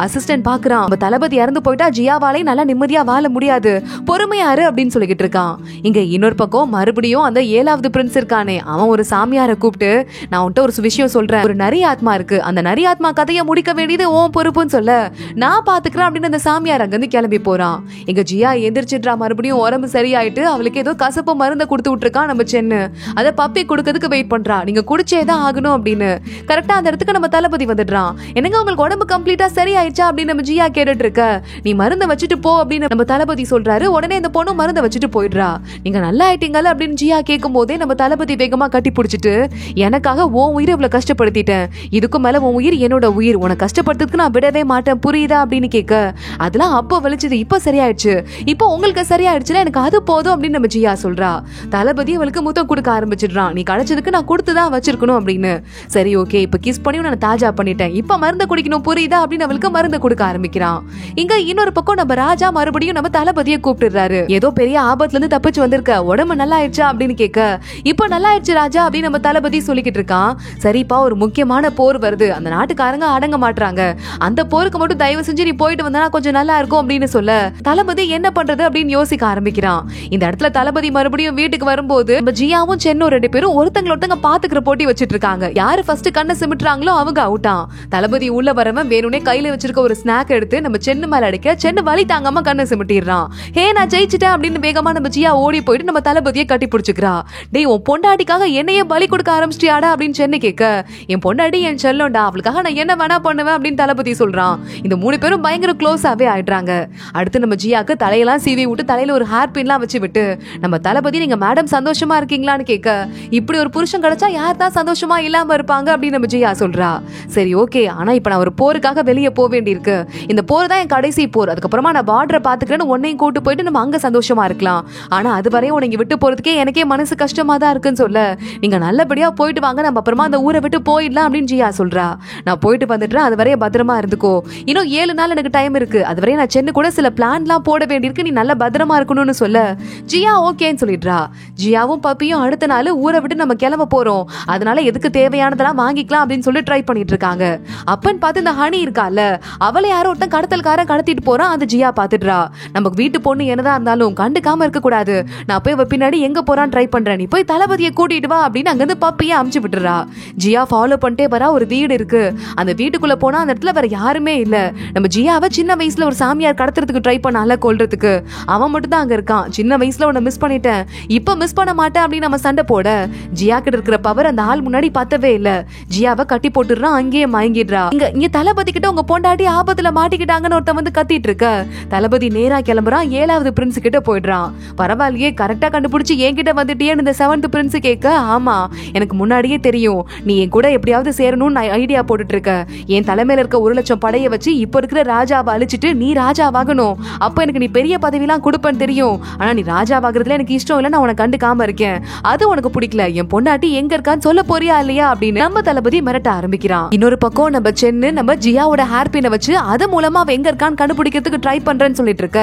அசிஸ்டன்ட் பாக்குறான், நம்ம தளபதி இறந்து போயிட்டா ஜியாவாலே நல்லா நிம்மதியா வாழ முடியாது, பொறுமையாரு அப்படின்னு சொல்லிக்கிட்டு இருக்கான். இங்க இன்னொரு பக்கம் மறுபடியும் அந்த 7வது பிரின்ஸ் இருக்கானே, அவன் ஒரு சாமியாரை கூப்பிட்டு, நான் உன்கிட்ட ஒரு விஷயம் சொல்றேன், ஒரு நரி ஆத்மா இருக்கு, அந்த நரி ஆத்மா கதையை முடிக்க வேண்டியது உன் பொறுப்புன்னு சொல்ல, நான் பாத்துக்கிறேன் அப்படின்னு அந்த சாமியார் அங்க இருந்து கிளம்பி போறான். எங்க ஜியா எந்திரிச்சிட்றா. மறுபடியும் உடம்பு சரியாயிட்டு அவளுக்கு ஏதோ கசப்பு மருந்து கொடுத்து விட்டுருக்கான் நம்ம சென்னு. அதை பப்பி கொடுக்கறதுக்கு வெயிட் பண்றா, நீங்க குடிச்சேதான் ஆகணும் அப்படின்னு. கரெக்டா அந்த இடத்துக்கு நம்ம தளபதி வந்துடுறான். என்னங்க உங்களுக்கு உடம்பு கம்ப்ளீட்டா சரியாயிடுச்சா அப்படின்னு நம்ம ஜியா கேட்டுட்டு இருக்க, நீ மருந்தை வச்சுட்டு போ அப்படின்னு நம்ம தளபதி சொல்றாரு. உடனே இந்த பொண்ணு மருந்தை வச்சுட்டு போயிடுறா. நீங்க நல்லா ஆயிட்டீங்கல்ல அப்படின்னு ஜியா கேட்கும் போதே நம்ம தளபதி வேகமா கட்டி பிடிச்சிட்டு, எனக்காக உன் உயிரை இவ்வளவு கஷ்டப்படுத்திட்டேன், இதுக்கும் மேல உன் உயிர் என்னோட உயிர், உன கஷ்டப்படுத்துறதுக்கு நான் விடவே மாட்டேன் புரியுதா அப்படின்னு கேட்க, அதெல்லாம் அப்போ வலிச்சது இப்ப சரியாயிடுச்சு, இப்போ உங்களுக்கு சரியாயிடுச்சுன்னா எனக்கு அது போதும் அப்படின்னு நம்ம ஜியா சொல்றா. தளபதி அவளுக்கு முத்தம் கொடுக்க ஆரம்பிச்சிடுறான். நீ கிடைச்சதுக்கு நான் கொடுத்துதான் வச்சிருக்கணும் அப்படின்னு. சரி ஓகே, இப்ப கிஸ் பண்ணி நான் தாஜா பண்ணிட்டேன், இப்ப மருந்து குடிக்கணும் புரியுதா அப்படின்னு அவளுக்கு மருந்து கொடுக்க ஆரம்பிக்கிறான். இங்க இன்னொரு பக்கம் நம்ம ராஜா மறுபடியும் நம்ம தளபதியை கூப்பிட்டுறாரு. ஏதோ பெரிய ஆபத்துல இருந்து தப்பிச்சு வந்திருக்க, உடம்பு நல்லா ஆயிடுச்சா அப்படின்னு கேட்க, இப்ப நல்லா ஆயிடுச்சு ராஜா அப்படின்னு நம்ம தளபதி சொல்லிக்கிட்டு இருக்கான். சரிப்பா, ஒரு முக்கியமான போர் வருது, அந்த நாட்டுக்காரங்க அடங்க மாட்டாங்க, அந்த போருக்கு மட்டும் தயவு செஞ்சு நீ போயிட்டு வந்தா கொஞ்சம் நல்லா இருக்கும் அப்படின்னு சொல்ல, தளபதி என்ன பண்றது அப்படின்னு யோசிக்க ஆரம்பிக்கிறான். இந்த இடத்துல தளபதி மறுபடியும் வீட்டுக்கு வரும்போது நம்ம ஜியாவும் சென்னும் 2 பேரும் ஒருத்தங்க பாத்துக்கிற போட்டி வச்சிட்டு இருக்காங்க. யாரு ஃபர்ஸ்ட் கண்ணை சிமிட்டுறாங்களோ அவங்க அவுட்டான். தளபதி உள்ள வரவன் வேணும்னே கையில வச்சிருக்க ஒரு ஸ்நாக் எடுத்து நம்ம சென்னு மேல அடிக்க, சென்னு வலி தாங்காம கண்ணை சிமிட்டிடுறான். ஹே நான் ஜெயிச்சிட்டேன் அப்படின்னு வேகமா நம்ம ஜியா ஓடி போயிட்டு நம்ம தளபதியை கட்டி பிடிச்சுக்கிறா. டேய் உன் பொண்டாட்டிக்காக என்னையே பலி கொடுக்க ஆரம்பிச்சிட்டியாடா அப்படின்னு சென்னு கேட்க, என் பொண்டாட்டி என் செல்லோண்டா, அவளுக்காக நான் என்ன வேணா பண்ணுவேன் அப்படின்னு தளபதி சொல்றான். இந்த 3 பேரும் பயங்கர க்ளோஸாவே ஆயிடுறாங்க. அடுத்து நம்ம ஜியாக்கு தலையெல்லாம் சீவி விட்டு தலையில ஒரு ஹேர் பின்லாம் வச்சு விட்டு, நம்ம தளபதி நீங்க மேடம் சந்தோஷமா இருக்கீங்களான்னு கேட்க, இப்படி ஒரு புருஷன் கிடைச்சா யார் தான் சந்தோஷமா இல்லாம இருப்பாங்க அப்படின்னு நம்ம ஜியா சொல்றா. சரி ஓகே, ஆனா இப்ப நான் ஒரு போருக்காக வெளியே போக வேண்டியிருக்கு, இந்த போர் தான் என் கடைசி போர், அதுக்கப்புறமா நான் பார்டரை பாத்துக்கிறேன்னு உன்னையும் கூட்டு போயிட்டு நம்ம அங்க சந்தோஷமா இருக்கலாம், ஆனா அது வரையும் உனக்கு விட்டு போறதுக்கே எனக்கே மனசு கஷ்டமா தான் இருக்குன்னு சொல்ல, நீங்க நல்லபடியா போயிட்டு வாங்க, நம்ம அப்புறமா அந்த ஊரை விட்டு போயிடலாம் அப்படின்னு ஜியா சொல்றா. நான் போயிட்டு வந்துட்டுறேன், அது வரைய பத்திரமா இருந்துக்கோ, இன்னும் 7 நாள் எனக்கு டைம் இருக்கு, அது வரையும் நான் சென்னு கூட சில பிளான்லாம் போட வேண்டியிருக்கு, நீ நல்ல பத்திரமா இருக்கணும்னு சொல்ல ஜியா ஓகேன்னு சொல்லிடுறா. ஜியாவும் பப்பியும் அடுத்த நாள் ஊரை விட்டு நம்ம கிளம்ப போறோம், அதனால எதுக்கு தேவையானதெல்லாம் வாங்கிக்கலாம் அப்படின்னு சொல்லி ட்ரை பண்ணிட்டு இருக்காங்க. அப்பன்னு பார்த்து இந்த ஹனி இருக்கால, அவளை யாரோ ஒருத்தன் கடத்தல்காரன் கடத்திட்டு போறான். அந்த ஜியா பாத்துடுறா. நமக்கு வீட்டு பொண்ணு என்னதான் இருந்தாலும் கண்டுக்காம இருக்க கூடாது, நான் போய் பின்னாடி எங்க போறான்னு ட்ரை பண்றேன், நீ போய் தளபதியை கூட்டிட்டு வா அப்படின்னு அங்கிருந்து பப்பியை அமுச்சு விட்டுறா. ஜியா ஃபாலோ பண்ணிட்டே வரா. ஒரு வீடு இருக்கு, அந்த வீட்டுக்குள்ள போனா அந்த இடத்துல வேற யாருமே இல்ல. நம்ம ஜியாவை சின்ன வயசுல ஒரு சாமியார் கடத்துறதுக்கு ட்ரை பண்ணால கொல்றதுக்கு, அவன் மட்டும் தான் அங்க இருக்கான். சின்ன வயசுல உன்னை மிஸ் பண்ணிட்டேன், இப்ப மிஸ் பண்ண மாட்டேன் அப்படின்னு நம்ம சண்டை போட, ஜியா கிட்ட இருக்கிற பவர் அந்த ஆள் முன்னாடி பத்தவே இல்ல. ஜியாவை கட்டி போட்டுறான், அங்கேயே மயங்கிடுறா. இங்க தளபதி கிட்ட உங்க பொண்டாட்டி ஆபத்துல மாட்டிக்கிட்டாங்கன்னு ஒருத்தன் வந்து கத்திட்டு இருக்க, தளபதி நேரா கிளம்புறான். 7வது பிரின்ஸ் கிட்ட போயிடுறான். பரவாயில்லையே, கரெக்டா கண்டுபிடிச்சு என்கிட்ட வந்துட்டியேன்னு இந்த 7th பிரின்ஸ் கேட்க, ஆமா எனக்கு முன்னாடியே தெரியும், நீ என் கூட எப்படியாவது சேரணும்னு ஐடியா போட்டுட்டு இருக்க, என் தலைமையில இருக்க 1 லட்சம் படைய வச்சு இப்ப இருக்கிற ராஜாவை அழிச்சிட்டு நீ ராஜாவாகணும், அப்ப எனக்கு நீ பெரிய பதவியெல்லாம் கொடுப்பேன்னு தெரியும், ஆனா நீ ராஜாவாகிறதுல எனக்கு இஷ்டம் இல்ல, நான் உனக்கு கண்டுக்காம இருக்கேன், அது உனக்கு பிடிக்கல, என் பொண்டாட்டி எங்க இருக்கான்னு சொல்ல போறியா இல்லையா அப்படின்னு நம்ம தளபதி மிரட்ட ஆரம்பிச்சு ஆரம்பிக்கிறான். இன்னொரு பக்கம் நம்ம சென்னு நம்ம ஜியாவோட ஹேர் பின்னை வச்சு அது மூலமா அவ எங்க இருக்கான்னு கண்டுபிடிக்கிறதுக்கு ட்ரை பண்றேன்னு சொல்லிட்டு இருக்க.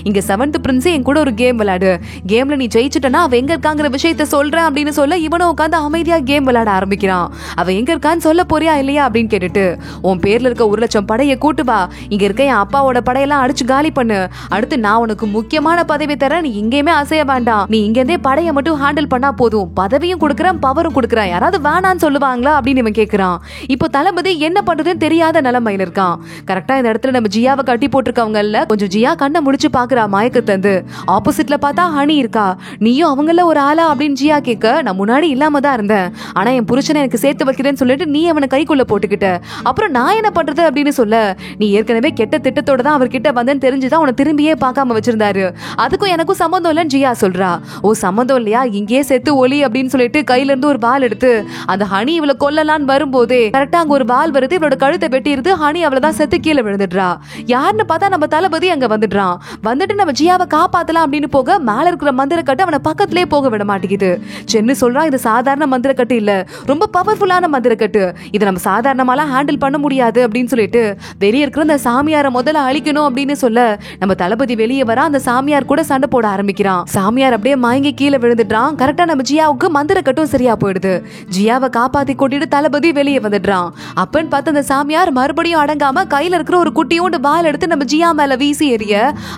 இங்க 7th பிரின்ஸ் என் கூட ஒரு கேம் விளையாடு, கேம்ல நீ ஜெயிச்சிட்டனா அவ எங்க இருக்காங்கிற விஷயத்த சொல்றேன் அப்படின்னு சொல்ல இவனும் உட்காந்து அமைதியா கேம் விளையாட ஆரம்பிக்கிறான். அவ எங்க இருக்கான்னு சொல்ல போறியா இல்லையா அப்படின்னு கேட்டுட்டு, உன் பேர்ல இருக்க 1,00,000 படையை கூட்டு வா, இங்க இருக்க என் அப்பாவோட படையெல்லாம் அடிச்சு காலி பண்ணு, அடுத்து நான் உனக்கு முக்கியமான பதவி தரேன், நீ இங்கேயுமே அசைய வேண்டாம், நீ இங்க இருந்தே படையை மட்டும் ஹேண்டில் பண்ணா போதும், பதவியும் கொடுக்குறேன் பவரும் கொடுக்குறேன், யாராவது வேணான்னு சொல்லுவாங்களா அப்படின்னு இவன் கேட்கிறான். இப்போ தளபதி என்ன பண்றதுன்னு தெரியாத நிலைமையில இருக்கான். கரெக்டா இந்த இடத்துல நம்ம ஜியாவை கட்டி போட்டிருக்கவங்கல்ல கொஞ்சம் ஜியா கண்ணை முடிச்சு பாக்குறா மயக்கத்தந்து. ஆப்போசிட்ல பார்த்தா ஹனி இருக்கா. நீயும் அவங்கள ஒரு ஆளா அப்படின்னு ஜியா கேட்க, நான் முன்னாடி இல்லாம தான் இருந்தேன், ஆனா என் புருஷனை எனக்கு சேர்த்து வைக்கிறேன்னு சொல்லிட்டு நீ அவனை கைக்குள்ள போட்டுக்கிட்ட, அப்புறம் நான் என்ன பண்றது அப்படின்னு சொல்ல, நீ ஏற்கனவே கெட்ட திட்டத்தோட தான் அவர்கிட்ட வந்தேன்னு தெரிஞ்சுதான் அவனை திரும்பியே பார்க்காம வச்சிருந்தாரு, அதுக்கும் எனக்கும் சம்பந்தம் இல்லைன்னு ஜியா சொல்றா. ஓ சம்பந்தம் இல்லையா, இங்கேயே செத்து ஒலி அப்படின்னு சொல்லிட்டு கையில இருந்து ஒரு பால் எடுத்து அந்த ஹனி இவளை கொல்லலான்னு வரும்போதே கரெக்டா அங்க ஒரு பால் வருது, இவளோட கழுத்தை வெட்டிடுது, ஹனி அவளதான் செத்து கீழே விழுந்துடுறா. யாருன்னு பார்த்தா நம்ம தளபதி அங்க வந்துடுறான். வந்துட்டு நம்ம ஜியாவை காப்பாத்தலாம் அப்படின்னு போக மேல இருக்கிற மந்திர கட்டு அவனை பக்கத்திலே போக விட மாட்டேங்குது. சென்னு சொல்றான், இது சாதாரண மந்திர கட்டு இல்ல, ரொம்ப பவர்ஃபுல்லான மந்திர கட்டு, இதை நம்ம சாதாரணமாலாம் ஹேண்டில் பண்ண முடியாது அப்படின்னு சொல்லிட்டு வெளியே இருக்கிற அந்த சாமியாரை முதல்ல அழிக்கணும் அப்படின்னு சொல்ல நம்ம தளபதி வெளியே வர அந்த சாமியார் கூட சண்டை போட ஆரம்பிக்கிறான். சாமியார் அப்படியே மயங்கி கீழே விழுந்துடுறான். கரெக்டா நம்ம ஜியாவுக்கு மந்திர கட்டும் சரியா போயிடுது. ஜியாவை காப்பாத்தி கூட்டிட்டு தளபதி வெளியே வந்துடுறான். அப்பன்னு பார்த்து அந்த சாமியார் மறுபடியும் அடங்காம கையில இருக்கிற ஒரு குட்டியோண்டு பால் எடுத்து நம்ம ஜியா மேல வீசி எறிய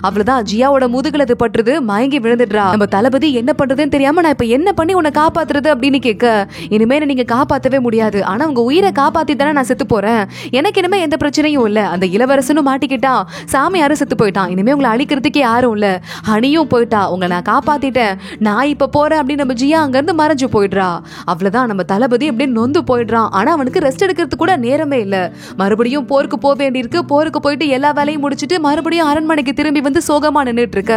அவ்வளவுதான் ஜியாவோட முதுகுல அது பட்டுறது, மயங்கி விழுந்துடுறா. நம்ம தளபதி என்ன பண்றதுன்னு தெரியாம நான் இப்ப என்ன பண்ணி உன்னை காப்பாத்துறது அப்படின்னு கேட்க, இனிமே நீங்க காப்பாத்தவே முடியாது, ஆனா உங்க உயிரை காப்பாத்தி தானே நான் செத்து போறேன், எனக்கு இனிமே எந்த பிரச்சனையும் இல்ல, அந்த இளவரசனும் மாட்டிக்கிட்டான், சாமியாரும் செத்து போயிட்டான், இனிமே உங்களை அழிக்கிறதுக்கு யாரும் இல்ல, ஹனியும் போயிட்டா, உங்களை நான் காப்பாத்திட்டேன், நான் இப்ப போறேன் அப்படின்னு நம்ம ஜியா அங்க இருந்து மறைஞ்சு போயிடுறா. அவ்வளவுதான் நம்ம தளபதி அப்படியே நொந்து போயிடுறான். ஆனா அவனுக்கு ரெஸ்ட் எடுக்கிறது கூட நேரமே இல்ல. மறுபடியும் போருக்கு போக வேண்டியிருக்கு. போருக்கு போயிட்டு எல்லா வேலையும் முடிச்சிட்டு மறுபடியும் அரண்மனைக்கு திரும்பி வந்து சோகமா நின்னுட்டு இருக்க.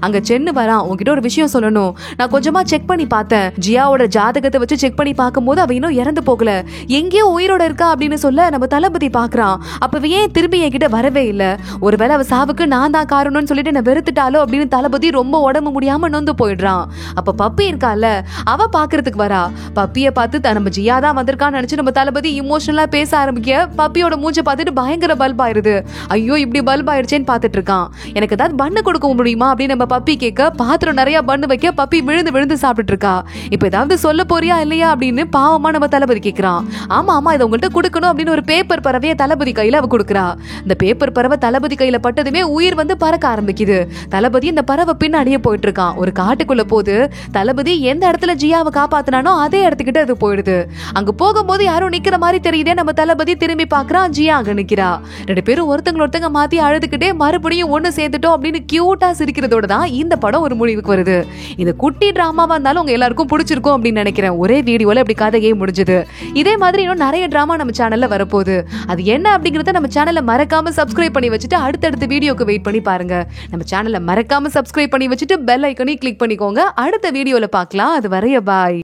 அங்க சென்னு வரான். உன்கிட்ட ஒரு விஷயம் சொல்லணும், நான் கொஞ்சமா செக் பண்ணி பார்த்தேன், ஜியாவோட ஜாதகத்தை வச்சு செக் பண்ணி பார்க்கும்போது அவ இன்னும் இறந்து போகல, எங்கேயோ உயிரோட இருக்கா அப்படின்னு சொல்ல நம்ம தளபதி பாக்குறான். அப்ப ஏன் திரும்பி என்கிட்ட வரவே இல்ல, ஒருவேளை அவ சாவுக்கு நான் தான் காரணம்னு சொல்லிட்டு நான் வெறுத்துட்டாலோ அப்படின்னு தளபதி ரொம்ப உடம்பு முடியாம நொந்து போயிடுறான். அப்ப பப்பி இருக்கால, அவ பாக்குறதுக்கு வரா. பப்பிய பார்த்து நம்ம ஜியா தான் வந்திருக்கான்னு நினைச்சு நம்ம தளபதி இமோஷனலா பேச ஆரம்பிக்க, பப்பியோட மூஞ்ச பார்த்துட்டு பயங்கர பல்ப் ஆயிருது. ஐயோ இப்படி பல்ப் ஆயிடுச்சேன்னு பார்த்துட்டு இருக்கான். எனக்கு ஏதாவது பண்ணு கொடுக்க முடியுமா அப்படின்னு நம்ம பப்பி கேட்க, பாத்திரம் நிறைய பண்ணு வைக்க பப்பி விழுந்து விழுந்து சாப்பிட்டு இருக்கா. இப்ப ஏதாவது சொல்ல போறியா இல்லையா அப்படின்னு பாவமா நம்ம தளபதி கேட்கிறான். ஆமா ஆமா இதை உங்கள்கிட்ட கொடுக்கணும் அப்படின்னு ஒரு பேப்பர் பறவைய தளபதி கையில அவ கொடுக்குறா. இந்த பேப்பர் பறவை தளபதி கையில பட்டதுமே உயிர் வந்து பறக்க ஆரம்பிக்குது. தளபதி இந்த பறவை பின்னாடியே போயிட்டு இருக்கான். ஒரு காட்டுக்குள்ள போது தளபதி எந்த இடத்துல ஜியாவை காப்பாத்தினானோ அதே இடத்துக்கிட்ட அது போயிடுது. அங்க போகும்போது யாரும் நிக்கிற மாதிரி தெரியுதே, நம்ம தளபதி திரும்பி பாக்குறான், ஜியா அங்க நிக்கிறா. 2 பேரும் ஒருத்தங்க மாத்தி அழுதுகிட்டே மறுபடியும் ஒண்ணு சேர்த்துட்டோம் அப்படின்னு கியூட்டா சிரிக்கிறதோட தான் இந்த படம் ஒரு முடிவுக்கு வருது. இந்த குட்டி டிராமாவா இருந்தாலும் உங்க எல்லாருக்கும் பிடிச்சிருக்கும் அப்படின்னு நினைக்கிறேன். ஒரே வீடியோல இப்படி கதையே முடிஞ்சது. இதே மாதிரி இன்னும் நிறைய டிராமா நம்ம சேனல்ல வரப்போகுது. அது என்ன அப்படிங்கறத நம்ம சேனல்ல மறக்காம சப்ஸ்கிரைப் பண்ணி வச்சுட்டு அடுத்தடுத்த வீடியோக்கு வெயிட் பண்ணி பாருங்க. நம்ம சேனல்ல மறக்காம சப்ஸ்கிரைப் பண்ணி வச்சுட்டு பெல் ஐக்கனை கிளிக் பண்ணிக்கோங்க. அடுத்த வீடியோல பார்க்கலாம். அது வரைய பாய்.